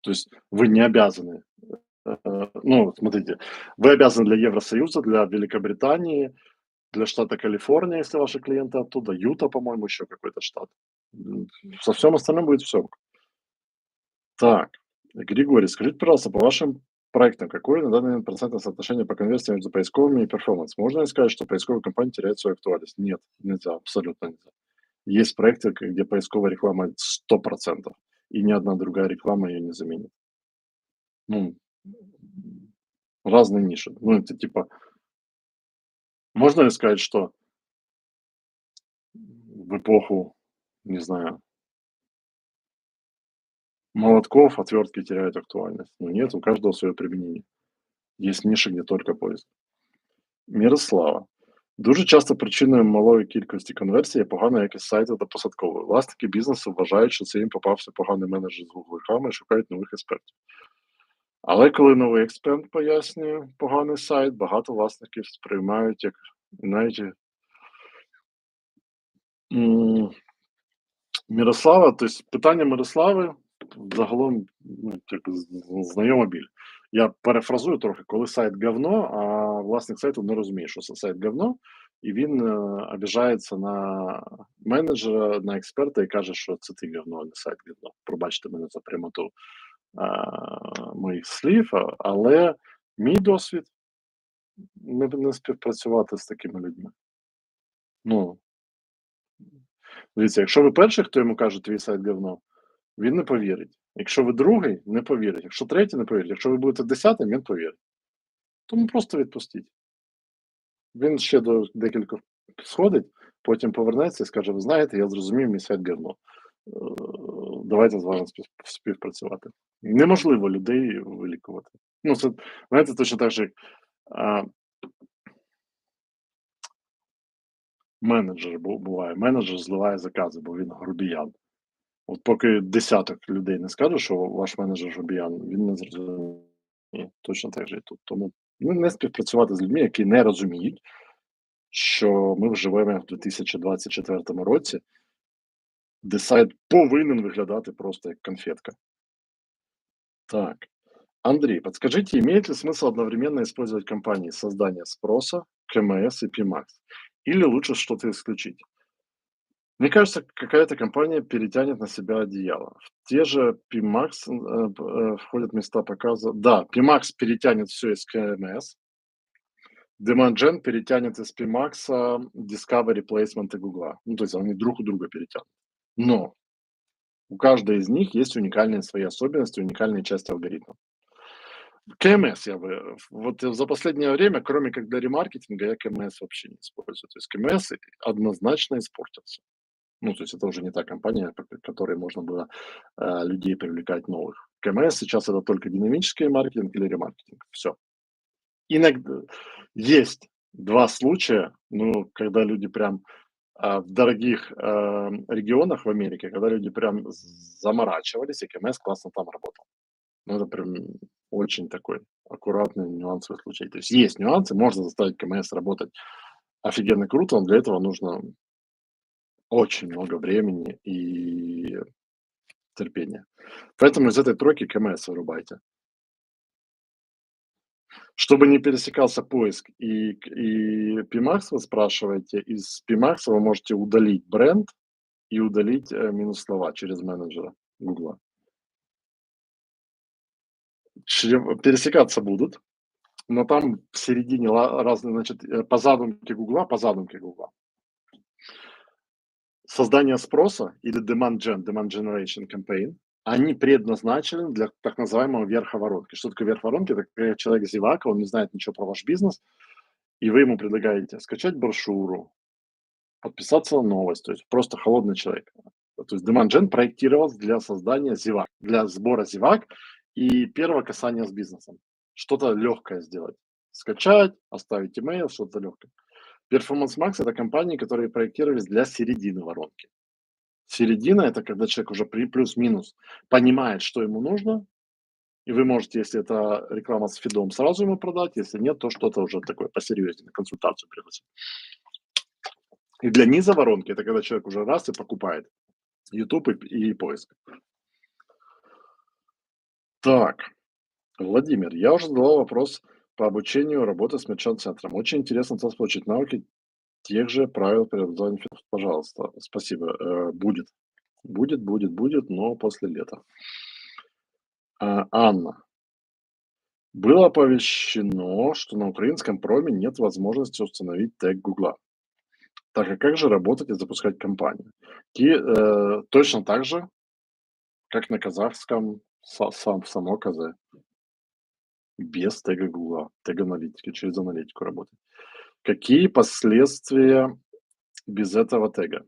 То есть вы не обязаны, ну, смотрите, вы обязаны для Евросоюза, для Великобритании, для штата Калифорния, если ваши клиенты оттуда, Юта, по-моему, еще какой-то штат. Со всем остальным будет все. Так, Григорий, скажите, пожалуйста, по вашим проектам, какое на данный момент процентное соотношение по конверсии между поисковыми и перформанс? Можно ли сказать, что поисковая компания теряет свою актуальность? Нет, нельзя, абсолютно нельзя. Есть проекты, где поисковая реклама 100%, и ни одна другая реклама ее не заменит. Ну, разные ниши. Ну, это типа, можно ли сказать, что в эпоху, не знаю, молотков отвертки теряют актуальность? Ну нет, у каждого свое применение. Есть ниши, где только поиск. Мирослава. Дуже часто причиною малої кількості конверсій є погана якість сайту та посадкової. Власники бізнесу вважають, що це їм попався поганий менеджер з вугликами і шукають нових експертів. Але коли новий експерт пояснює поганий сайт, багато власників сприймають як навіть м, Мирослава, тобто питання Мирослави загалом, ну, як знайома біль. Я перефразую трохи, коли сайт говно, а власник сайту не розуміє, що це сайт говно, і він обіжається на менеджера, на експерта і каже, що це ти говно, а не сайт говно. Пробачте мене за прямоту моїх слів, але мій досвід не співпрацювати з такими людьми. Ну, дивіться, якщо ви перший, хто йому каже, твій сайт говно, він не повірить. Якщо ви другий, не повірить. Якщо третій, не повірить. Якщо ви будете 10-м, він повірить. Тому просто відпустіть. Він ще до декількох сходить, потім повернеться і скаже: "Ви знаєте, я зрозумів, мій сайт говно. Е, Давайте з вами співпрацювати". Неможливо людей вилікувати. Ну, це, знаєте, точно так же, як а, менеджер буває. Менеджер зливає закази, бо він грубіян. От поки десяток людей не скаже, що ваш менеджер грубіян, він не зрозуміє. Точно так же і тут. Тому не співпрацювати з людьми, які не розуміють, що ми живемо в 2024 році, де сайт повинен виглядати просто як конфетка. Так, Андрей, подскажите, имеет ли смысл одновременно использовать компании создания спроса, КМС и PMAX? Или лучше что-то исключить? Мне кажется, какая-то компания перетянет на себя одеяло. В те же PMax входят места показа. Да, PMax перетянет все из КМС. Demand Gen перетянет из PMax Discovery Placement и Гугла. Ну, то есть они друг у друга перетянут. Но у каждой из них есть уникальные свои особенности, уникальные части алгоритма. КМС я бы вот за последнее время, кроме как для ремаркетинга, я КМС вообще не использую. То есть КМС однозначно испортился. Ну, то есть это уже не та компания, к которой можно было людей привлекать новых. КМС сейчас это только динамический маркетинг или ремаркетинг. Все. Иногда есть два случая, ну, когда люди прям в дорогих регионах в Америке, когда люди прям заморачивались, и КМС классно там работал. Ну, это прям очень такой аккуратный, нюансовый случай. То есть нюансы, можно заставить КМС работать офигенно круто, но для этого нужно очень много времени и терпения. Поэтому из этой тройки КМС вырубайте. Чтобы не пересекался поиск и PMax вы спрашиваете, из PMax вы можете удалить бренд и удалить минус слова через менеджера Гугла. Пересекаться будут, но там в середине разные, значит, по задумке Гугла, создание спроса или demand generation campaign, они предназначены для так называемого верховоронки. Что такое верховоронки? Это когда человек зевака, он не знает ничего про ваш бизнес, и вы ему предлагаете скачать брошюру, подписаться на новость, то есть просто холодный человек. То есть demand gen проектировался для создания зевак, для сбора зевак и первого касания с бизнесом. Что-то легкое сделать. Скачать, оставить имейл, что-то легкое. Performance Max это компании, которые проектировались для середины воронки. Середина это когда человек уже плюс-минус понимает, что ему нужно, и вы можете, если это реклама с фидом, сразу ему продать, если нет, то что-то уже такое посерьезнее, на консультацию пригласить. И для низа воронки это когда человек уже раз и покупает YouTube и поиск. Так, Владимир, я уже задавал вопрос по обучению работы с мерчант-центром. Очень интересно от вас получить навыки тех же правил преобразования финансов. Пожалуйста, спасибо. Будет. Будет, но после лета. Анна. Было оповещено, что на украинском проме нет возможности установить тег Гугла. Так, а как же работать и запускать компанию? Точно так же, как на казахском, само КЗ, без тега Гугла, тег аналитики, через аналитику работать. Какие последствия без этого тега?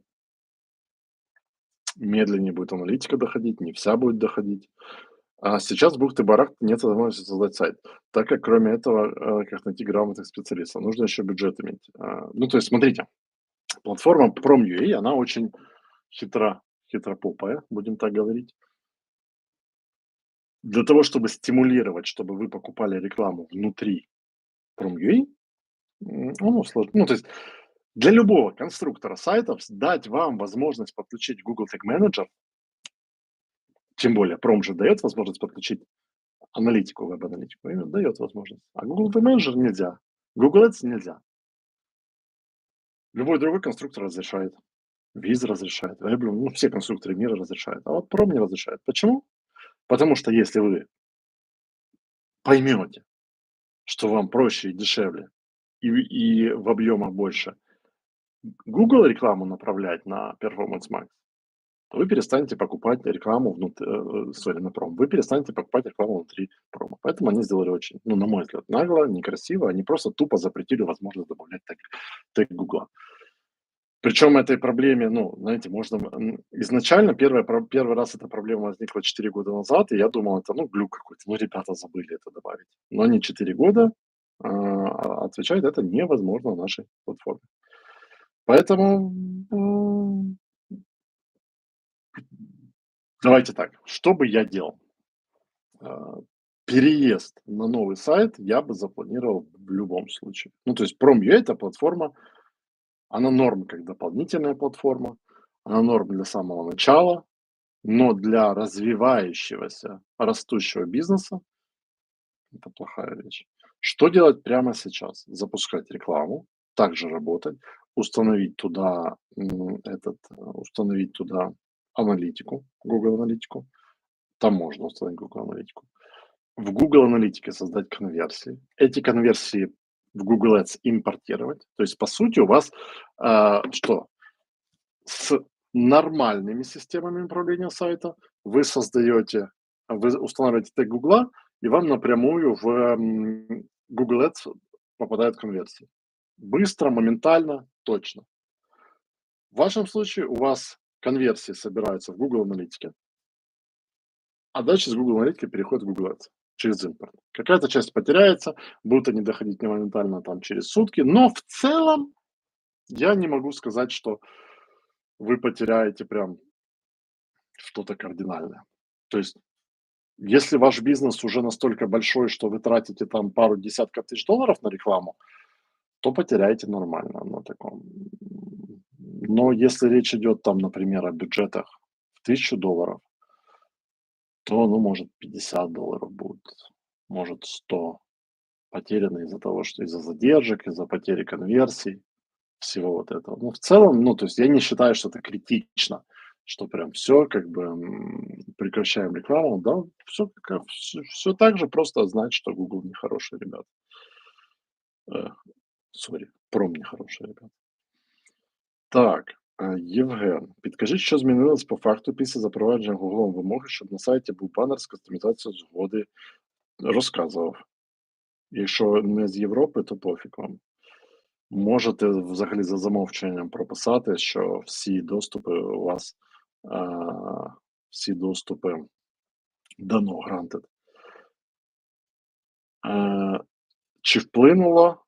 Медленнее будет аналитика доходить, не вся будет доходить. А сейчас бухты-барахты нет возможности создать сайт, так как кроме этого, как найти грамотных специалистов, нужно еще бюджет иметь. Ну, то есть, смотрите, платформа Prom.ua, она очень хитропопая, будем так говорить. Для того, чтобы стимулировать, чтобы вы покупали рекламу внутри Prom.ua, он усложн ну, то есть для любого конструктора сайтов дать вам возможность подключить Google Tag Manager, тем более Prom же дает возможность подключить аналитику, веб-аналитику, именно дает возможность. А Google Tag Manager нельзя. Google Ads нельзя. Любой другой конструктор разрешает. Viz разрешает, Weblum, ну, все конструкторы мира разрешают. А вот Prom не разрешает. Почему? Потому что если вы поймете, что вам проще и дешевле, и в объемах больше Google рекламу направлять на Performance Max, то вы перестанете покупать рекламу на Prom. Вы перестанете покупать рекламу внутри промо. Поэтому они сделали очень, ну, на мой взгляд, нагло, некрасиво. Они просто тупо запретили возможность добавлять тег Гугла. Причем этой проблеме, ну, знаете, можно, изначально первый раз эта проблема возникла 4 года назад, и я думал, это, ну, глюк какой-то, ну, ребята забыли это добавить. Но они 4 года отвечают, это невозможно в нашей платформе. Поэтому давайте так, что бы я делал? А, Переезд на новый сайт я бы запланировал в любом случае. Ну, то есть Prom.ua — это платформа, она норм как дополнительная платформа, она норм для самого начала, но для развивающегося, растущего бизнеса это плохая вещь. Что делать прямо сейчас? Запускать рекламу, также работать, установить туда аналитику, Google аналитику. Там можно установить Google аналитику. В Google аналитике создать конверсии. Эти конверсии в Google Ads импортировать. То есть, по сути, у вас что? С нормальными системами управления сайта вы устанавливаете тег Гугла, и вам напрямую в Google Ads попадают конверсии. Быстро, моментально, точно. В вашем случае у вас конверсии собираются в Google аналитике, а дальше с Google аналитики переходит в Google Ads через импорт. Какая-то часть потеряется, будут они доходить не моментально там через сутки, но в целом я не могу сказать, что вы потеряете прям что-то кардинальное. То есть, если ваш бизнес уже настолько большой, что вы тратите там пару десятков тысяч долларов на рекламу, то потеряете нормально на таком. Но если речь идет там, например, о бюджетах в 1000 долларов, то, ну, может, 50 долларов будет, может, 100 потеряно из-за того, что из-за задержек, из-за потери конверсий, всего вот этого. Ну, в целом, ну, то есть я не считаю, что это критично, что прям все как бы, прекращаем рекламу. Да, все так же, просто знать, что Google нехорошие ребята. Э, Сорі, Пром нехороші ребята. Так, Євген, підкажіть, що змінилось по факту після запровадження Гуглом вимоги, щоб на сайті був банер з кастомізацією згоди? Розказував. Якщо не з Європи, то пофіг вам. Можете взагалі за замовченням прописати, що всі доступи у вас, всі доступи дано granted. Е, Чи вплинуло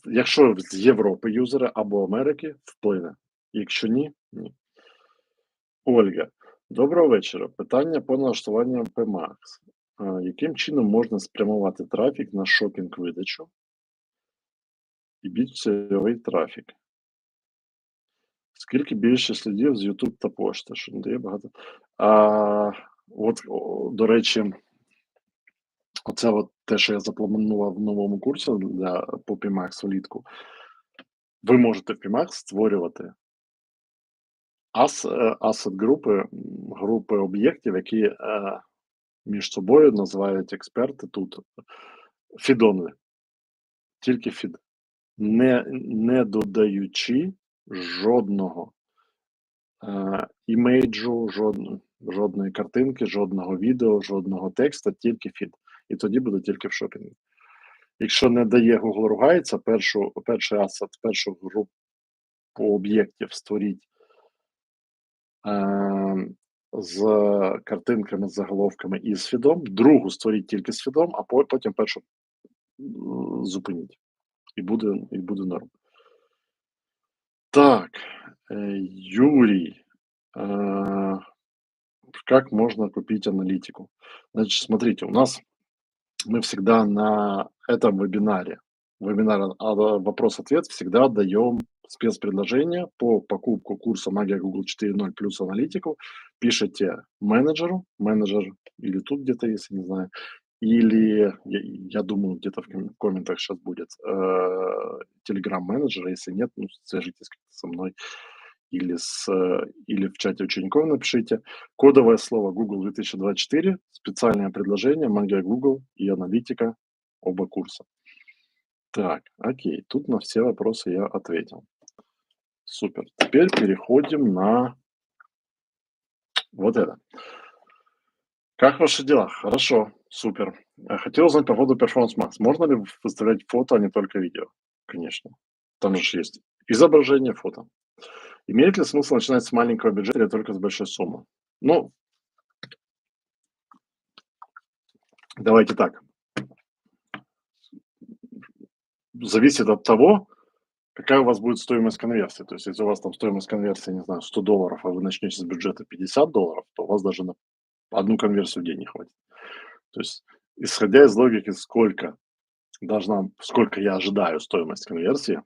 якщо з Європи юзери або Америки, вплине. Якщо ні, ні. Ольга, доброго вечора. Питання по налаштуванням PMax. Яким чином можна спрямувати трафік на шопінг-видачу і більш цільовий трафік? Скільки більше слідів з YouTube та пошти, що не дає багато. До речі, оце те, що я запланував в новому курсі по PMax влітку. Ви можете в PMax створювати групи об'єктів, які між собою називають експерти тут фідонли, тільки фід, не додаючи жодного імейджу, жодної картинки, жодного відео, жодного текста, тільки фід. І тоді буде тільки в шопінгу. Якщо не дає Google ругається, перший асет, першу групу об'єктів створіть з картинками, з заголовками і з фідом, другу створіть тільки з фідом, а потім першу зупиніть. І буде норм. Так, Юрій. как можно купить аналитику? Значит, смотрите, мы всегда на этом вебинаре вопрос-ответ, всегда даем спецпредложение по покупку курса "Магия Google 4.0" плюс аналитику. Пишите менеджер или тут где-то, если не знаю, или я думаю, где-то в комментах сейчас будет, телеграм-менеджера. Если нет, ну, свяжитесь как-то со мной или в чате учеников напишите. Кодовое слово Google 2024, специальное предложение, магия Google и аналитика, оба курса. Так, окей, тут на все вопросы я ответил. Супер. Теперь переходим на вот это. Как ваши дела? Хорошо, супер. Хотел узнать по поводу Performance Max. Можно ли выставлять фото, а не только видео? Конечно. Там же есть изображение, фото. Имеет ли смысл начинать с маленького бюджета или только с большой суммы? Ну, давайте так. Зависит от того, какая у вас будет стоимость конверсии. То есть, если у вас там стоимость конверсии, не знаю, $100, а вы начнете с бюджета $50, то у вас даже на одну конверсию в день не хватит. То есть, исходя из логики, сколько я ожидаю стоимость конверсии,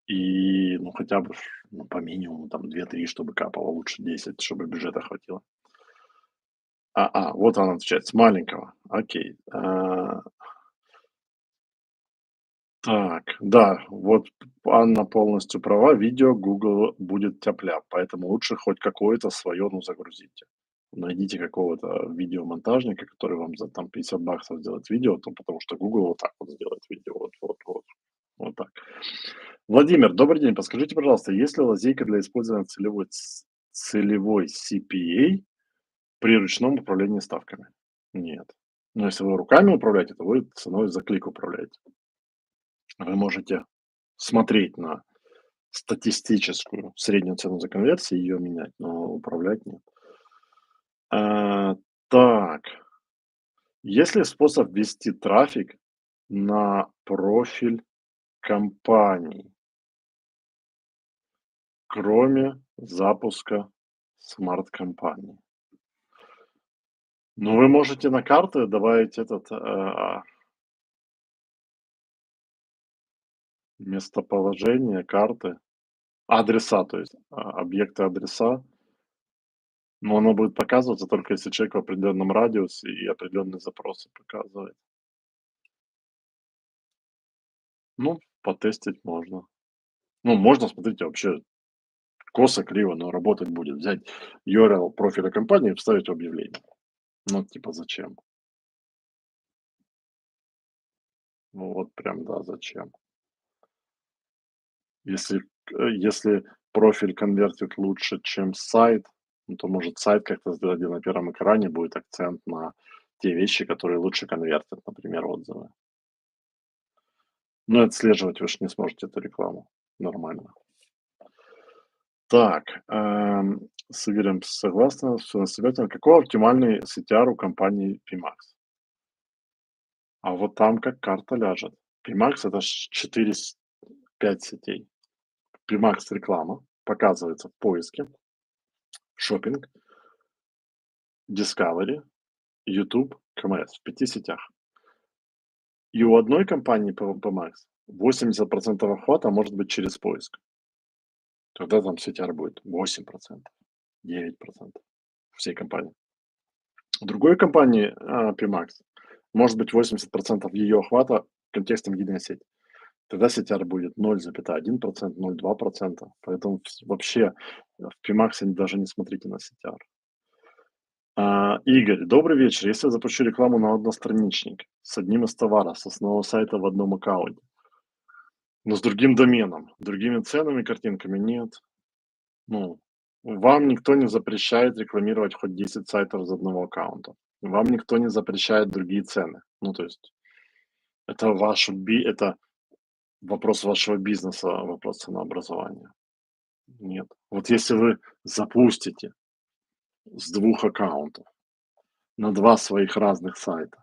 и, ну, хотя бы, ну, по минимуму там 2-3, чтобы капало, лучше 10, чтобы бюджета хватило. Вот она отвечает, с маленького. Окей. Так, да, вот Анна полностью права. Видео Google будет тяп-ляп, поэтому лучше хоть какое-то свое, ну, загрузите. Найдите какого-то видеомонтажника, который вам за там $50 сделает видео, то потому что Google вот так вот сделает видео. Вот так. Владимир, добрый день. Подскажите, пожалуйста, есть ли лазейка для использования целевой CPA при ручном управлении ставками? Нет. Но если вы руками управляете, то вы ценой за клик управляете. Вы можете смотреть на статистическую среднюю цену за конверсию, ее менять, но управлять нет. А, так, есть ли способ ввести трафик на профиль компании, кроме запуска смарт-компании? Ну, вы можете на карты добавить местоположение, карты, адреса, то есть, объекты, адреса. Но оно будет показываться только если человек в определенном радиусе и определенные запросы показывает. Ну, потестить можно. Ну, можно, смотрите, вообще косо, криво, но работать будет. Взять URL профиля компании и вставить в объявление. Ну, типа, зачем? Ну, вот прям, да, зачем? Если профиль конвертит лучше, чем сайт, ну, то может сайт как-то сделать, где на первом экране будет акцент на те вещи, которые лучше конвертят, например, отзывы. Но отслеживать вы ж не сможете эту рекламу нормально. Так, с Игорем согласна, всё настоятельно. Какой оптимальный CTR у компании PMax? А вот там как карта ляжет. PMax — это ж 5 сетей. PMax реклама показывается в поиске, шопинг, Discovery, YouTube, КМС в 5 сетях. И у одной компании PMax 80% охвата может быть через поиск. Тогда там CTR будет 8%, 9% всей компании. У другой компании, PMax, может быть 80% ее охвата контекстом единая сеть. Тогда CTR будет 0,1%, 0,2%. Поэтому вообще в PMax даже не смотрите на CTR. Игорь, добрый вечер. Если я запущу рекламу на одностраничник с одним из товаров, с основного сайта в одном аккаунте, но с другим доменом, другими ценами, картинками, нет. Ну, вам никто не запрещает рекламировать хоть 10 сайтов из одного аккаунта. Вам никто не запрещает другие цены. Ну, то есть это вопрос вашего бизнеса, вопрос ценообразования. Нет. Вот если вы запустите с двух аккаунтов на 2 своих разных сайта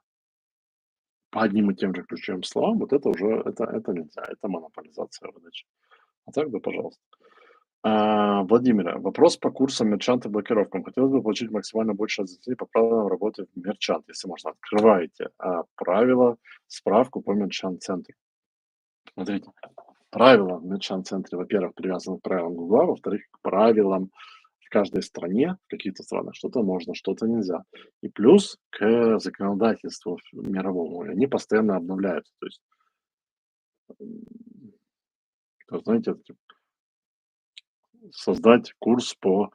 по одним и тем же ключевым словам, вот это уже это нельзя, это монополизация выдачи. А так да, пожалуйста. Владимира, вопрос по курсам мерчант и блокировкам. Хотелось бы получить максимально больше разъяснений по правилам работы в мерчант, если можно. Открываете правила, справку по мерчант-центру. Смотрите, правила в мерчант-центре, во-первых, привязаны к правилам Гугла, во-вторых, к правилам в каждой стране, в каких-то странах что-то можно, что-то нельзя. И плюс к законодательству мировому. И они постоянно обновляются. То есть, знаете, создать курс по,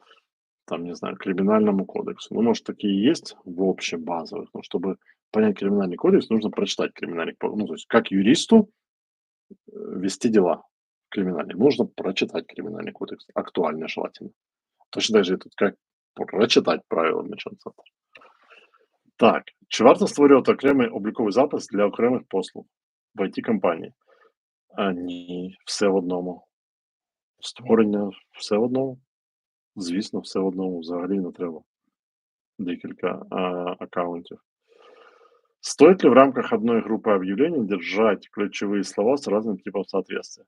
там, не знаю, криминальному кодексу. Ну, может, такие есть в общем базовых, но чтобы понять криминальный кодекс, нужно прочитать криминальный кодекс. Ну, то есть как юристу вести дела криминальные, нужно прочитать криминальный кодекс, актуально желательно. Точно так же и тут, как прочитати правила Мерчант. Так, чи варто створювати окремий обліковий запис для окремих послуг в IT-компанії? Ні, все в одному. Створення все в одному. Звісно, все в одному. Взагалі не треба декілька аккаунтів. Стоит ли в рамках одной группы объявлений держать ключевые слова с разным типом соответствия?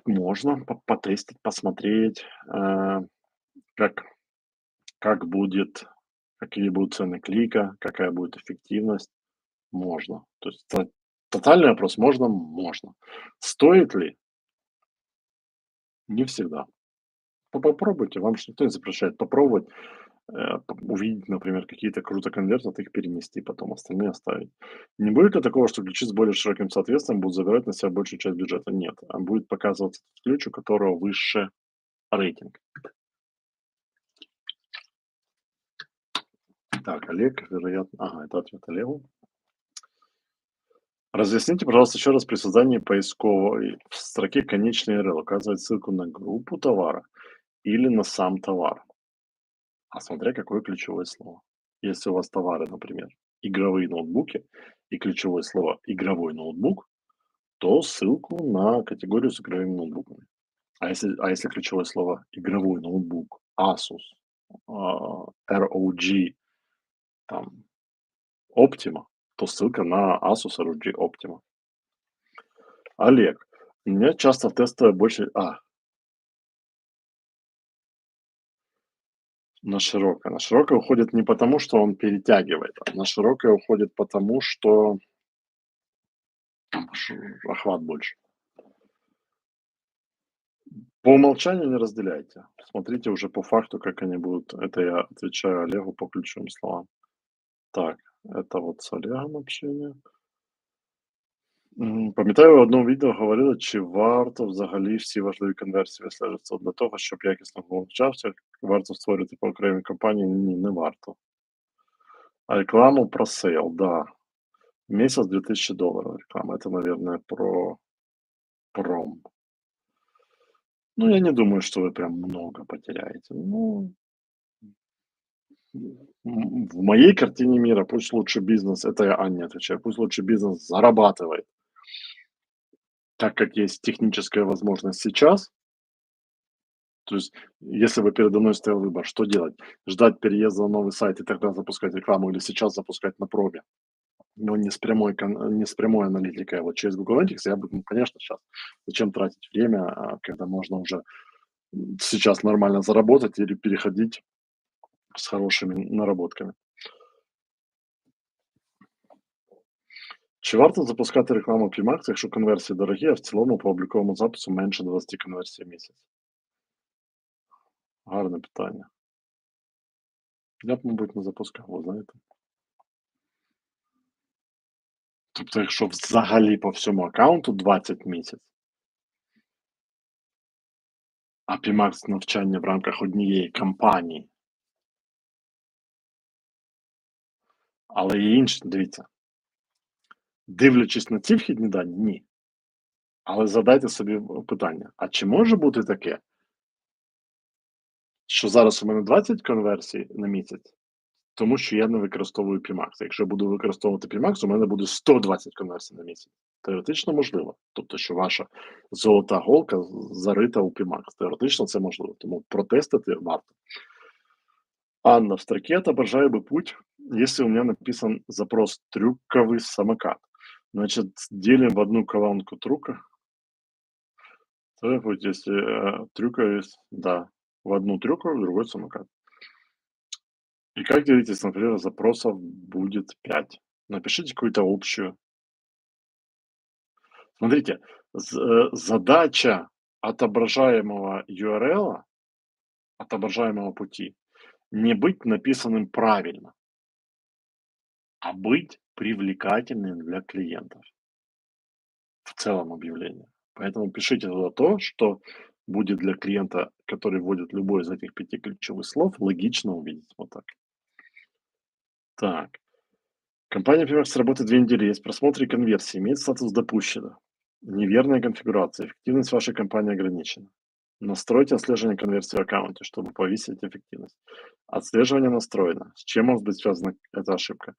Можно потестить, посмотреть, как, как будет, какие будут цены клика, какая будет эффективность. Можно. То есть тотальный вопрос можно, можно. Стоит ли? Не всегда. Попробуйте, вам же никто не запрещает попробовать, увидеть, например, какие-то круто конвертят, их перенести, потом остальные оставить. Не будет ли такого, что ключи с более широким соответствием будут забирать на себя большую часть бюджета? Нет, а будет показываться тот ключ, у которого выше рейтинг. Так, Олег, вероятно... Ага, это ответ Олегу. Разъясните, пожалуйста, еще раз при создании поисковой в строке конечный URL указывать ссылку на группу товара или на сам товар, а смотря какое ключевое слово. Если у вас товары, например, игровые ноутбуки и ключевое слово «игровой ноутбук», то ссылку на категорию с игровыми ноутбуками. А если ключевое слово «игровой ноутбук», Asus, ROG, там, Optima, то ссылка на Asus ROG Optima. Олег, у меня часто в тестовое больше... На широкое. На широкое уходит не потому, что он перетягивает, а на широкое уходит потому, что охват больше. По умолчанию не разделяйте. Смотрите уже по факту, как они будут. Это я отвечаю Олегу по ключевым словам. Так, это вот с Олегом общение. Пам'ятаю, в одному відео говорили, чи варто взагалі всі важливі конверсії вислежувати. Для того, щоб якісно навчався, варто створювати по окремій компанії? Ні, не варто. А рекламу про сейл, да. Месяц $2000 реклама. Это, наверное, про пром. Ну, я не думаю, что вы прям много потеряете. Ну, в моей картине мира пусть лучше бизнес, это я Анне отвечаю, пусть лучше бизнес зарабатывает, так как есть техническая возможность сейчас. То есть, если бы передо мной стоял выбор, что делать? Ждать переезда на новый сайт и тогда запускать рекламу или сейчас запускать на проме? Но не с прямой аналитикой, а вот через Google Analytics я бы, конечно, сейчас. Зачем тратить время, когда можно уже сейчас нормально заработать или переходить с хорошими наработками. Чи варто запускати рекламу в Pmax, якщо конверсії дорогі, а в цілому по обліковому запису менше 20 конверсій в місяць? Гарне питання. Я б, мабуть, не запускав, ви знаєте. Тобто, якщо взагалі по всьому аккаунту 20 в місяць, а Pmax навчання в рамках однієї кампанії, але є інші, дивіться, дивлячись на ці вхідні дані, ні. Але задайте собі питання: а чи може бути таке, що зараз у мене 20 конверсій на місяць, тому що я не використовую Pmax. Якщо я буду використовувати Pmax, у мене буде 120 конверсій на місяць. Теоретично можливо. Тобто, що ваша золота голка зарита у Pmax. Теоретично це можливо, тому протестити варто. Анна, в строке отображаю бы путь, если у меня написан запрос «трюковый самокат». Значит, делим в одну колонку трюка. Второй путь, если, трюкаюсь, да, в одну трюкаю, в другой самокат. И как делитесь, например, запросов будет 5? Напишите какую-то общую. Смотрите, задача отображаемого URL, отображаемого пути, не быть написанным правильно, а быть привлекательным для клиентов в целом объявление. Поэтому пишите туда то, что будет для клиента, который вводит любой из этих 5 ключевых слов, логично увидеть. Вот так. Так. Компания Pimax работает 2 недели, есть просмотры и конверсии, имеет статус допущено. Неверная конфигурация, эффективность вашей компании ограничена. Настройте отслеживание конверсии в аккаунте, чтобы повысить эффективность. Отслеживание настроено. С чем может быть связана эта ошибка?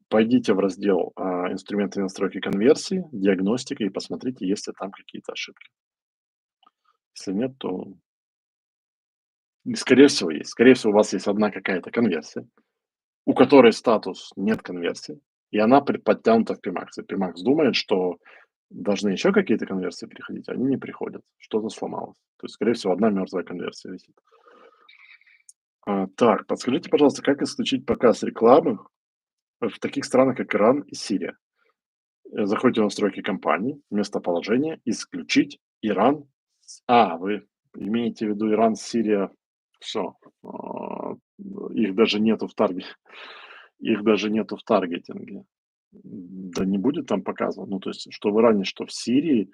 Пойдите в раздел «Инструменты настройки конверсии», «Диагностика» и посмотрите, есть ли там какие-то ошибки. Если нет, то скорее всего есть. Скорее всего, у вас есть одна какая-то конверсия, у которой статус «нет конверсии», и она подтянута в Pimax. И Pimax думает, что должны еще какие-то конверсии приходить, а они не приходят. Что-то сломалось. То есть, скорее всего, одна мертвая конверсия висит. Так, подскажите, пожалуйста, как исключить показ рекламы в таких странах, как Иран и Сирия? Заходите в настройки компании, местоположение, исключить Иран. Вы имеете в виду Иран, Сирия, все. Их даже нету в их даже нету в таргетинге. Да не будет там показано. Ну, то есть, что в Иране, что в Сирии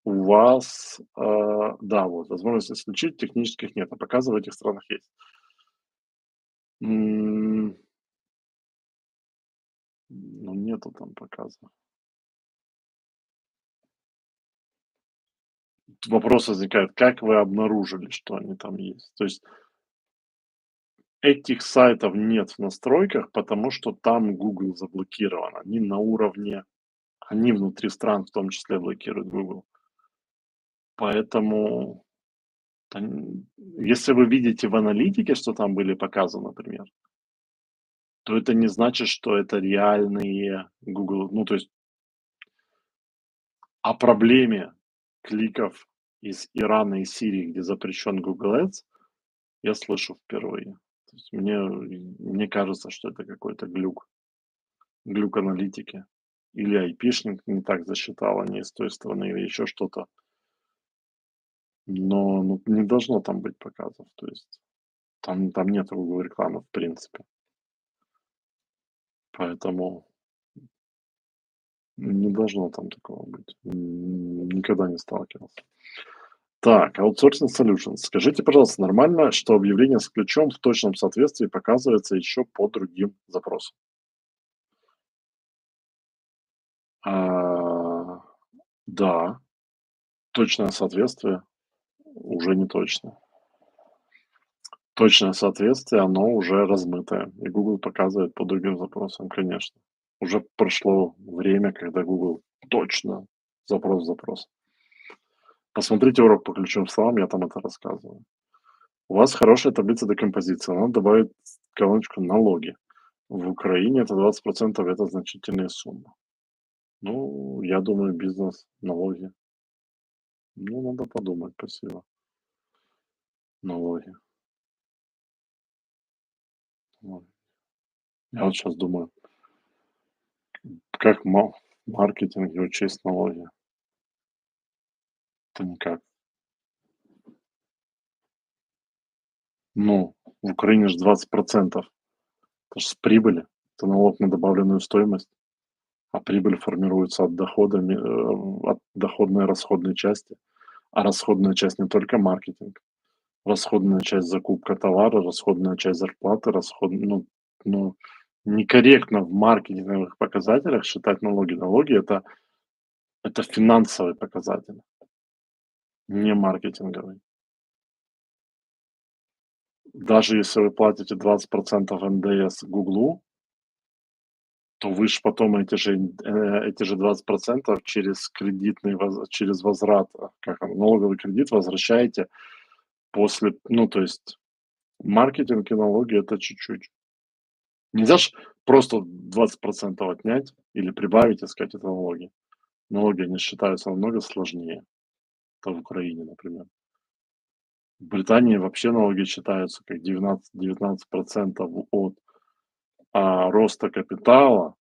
у вас, да, вот, возможность исключить, технических нет, а показы в этих странах есть. М, ну, нету там показа. Вопрос возникает, как вы обнаружили, что они там есть? То есть этих сайтов нет в настройках, потому что там Google заблокирован. Они на уровне, они внутри стран в том числе блокируют Google. Поэтому, если вы видите в аналитике, что там были показы, например, то это не значит, что это реальные Google. Ну, то есть о проблеме кликов из Ирана и Сирии, где запрещен Google Ads, я слышу впервые. То есть мне кажется, что это какой-то глюк аналитики. Или айпишник не так засчитал, а не с той стороны, или еще что-то. Но ну, не должно там быть показов. То есть там нет Google рекламы в принципе. Поэтому не должно там такого быть. Никогда не сталкивался. Так, Outsourcing Solutions. Скажите, пожалуйста, нормально, что объявление с ключом в точном соответствии показывается еще по другим запросам? А, да, точное соответствие уже не точно. Точное соответствие, оно уже размытое, и Google показывает по другим запросам, конечно. Уже прошло время, когда Google точно запрос в запрос. Посмотрите урок по ключевым словам, я там это рассказываю. У вас хорошая таблица декомпозиции, надо добавить колоночку «Налоги». В Украине это 20%, это значительные суммы. Ну, я думаю, бизнес, налоги. Ну, надо подумать, спасибо. Налоги. Вот. Я вот сейчас думаю, как в маркетинге учесть налоги? Это никак. Ну, в Украине же 20%. Это ж с прибыли. Это налог на добавленную стоимость, а прибыль формируется от доходной и расходной части. А расходная часть не только маркетинг. Расходная часть закупка товара, расходная часть зарплаты, ну, некорректно в маркетинговых показателях считать налоги. Налоги- это финансовый показатель, не маркетинговый. Даже если вы платите 20% НДС "Гуглу", то вы ж потом эти же 20% через возврат, как он, налоговый кредит возвращаете после, ну, то есть маркетинг и налоги- это чуть-чуть. Нельзя ж просто 20% отнять или прибавить и сказать: "Это налоги". Налоги, они считаются намного сложнее. Это в Украине, например. В Британии вообще налоги считаются как 19% от, роста капитала,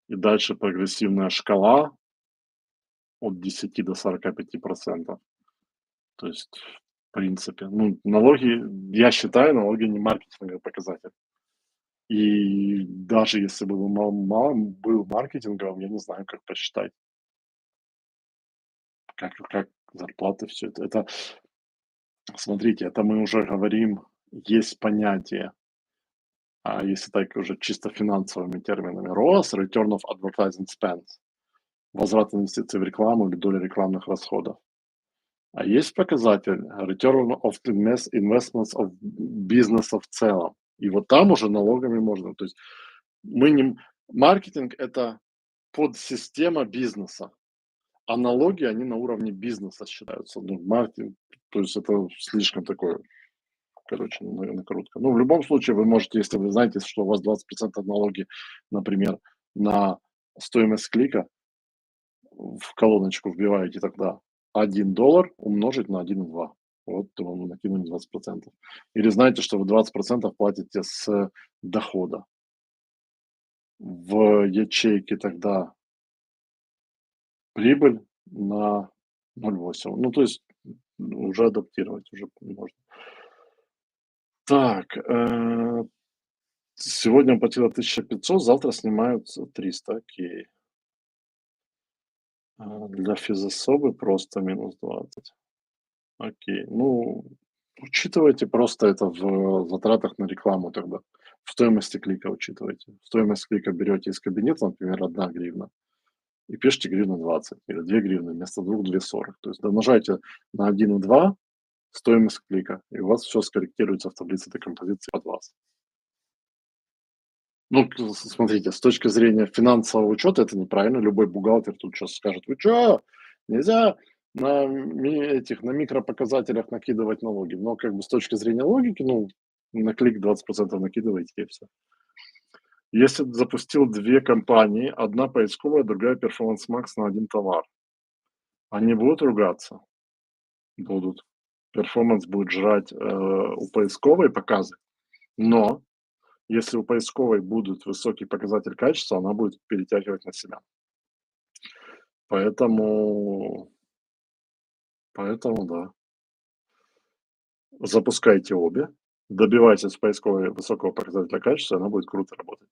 и дальше прогрессивная шкала от 10 до 45%. То есть, в принципе, ну, налоги, я считаю, налоги не маркетинговый показатель. И даже если бы он был маркетинговым, я не знаю, как посчитать, как зарплаты, все это. Смотрите, это мы уже говорим, есть понятие, если так уже чисто финансовыми терминами, ROAS, Return of Advertising Spend, возврат инвестиций в рекламу или доля рекламных расходов. А есть показатель Return of Investments of бизнеса в целом. И вот там уже налогами можно. То есть мы не... Маркетинг – это подсистема бизнеса, а налоги, они на уровне бизнеса считаются. Ну, маркетинг, то есть это слишком такое, короче, накрутка. Ну, в любом случае, вы можете, если вы знаете, что у вас 20% налоги, например, на стоимость клика, в колоночку вбиваете тогда $1 умножить на 1,2. Вот вам накинули 20%. Или знаете, что вы 20% платите с дохода. В ячейке тогда прибыль на 0,8. Ну, то есть уже адаптировать уже можно. Так, сегодня платила 1500, завтра снимаются 300. Окей. Для физособы просто -20. Окей. Ну, учитывайте просто это в затратах на рекламу тогда. В стоимости клика учитывайте. Стоимость клика берете из кабинета, например, 1 гривна, и пишите 1,20 или 2 гривны вместо 2 – 2,40. То есть домножайте на 1,2 стоимость клика, и у вас все скорректируется в таблице декомпозиции под вас. Ну, смотрите, с точки зрения финансового учета это неправильно. Любой бухгалтер тут сейчас скажет: "Вы чё? Нельзя на микропоказателях накидывать налоги". Но как бы с точки зрения логики, ну, на клик 20% накидываете и всё. Если запустил 2 компании, одна поисковая, другая Performance Max на один товар, они будут ругаться? Будут. Performance будет жрать, у поисковой показы, но если у поисковой будет высокий показатель качества, она будет перетягивать на себя. Поэтому да. Запускайте обе, добивайтесь в поисковой высокого показателя качества, она будет круто работать.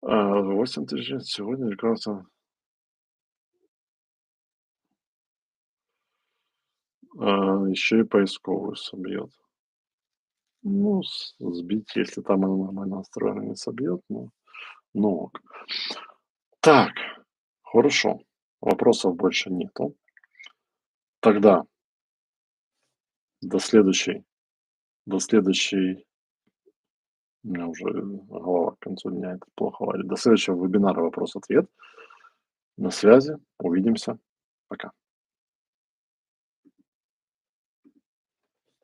8000 сегодня рекламация, еще и поисковую собьет. Ну, сбить, если там она нормально настроена, не собьет, ну ок. Так, хорошо. Вопросов больше нету. Тогда до следующей до следующей. У меня уже голова к концу дня это плохо варит. До следующего вебинара вопрос-ответ. На связи. Увидимся. Пока.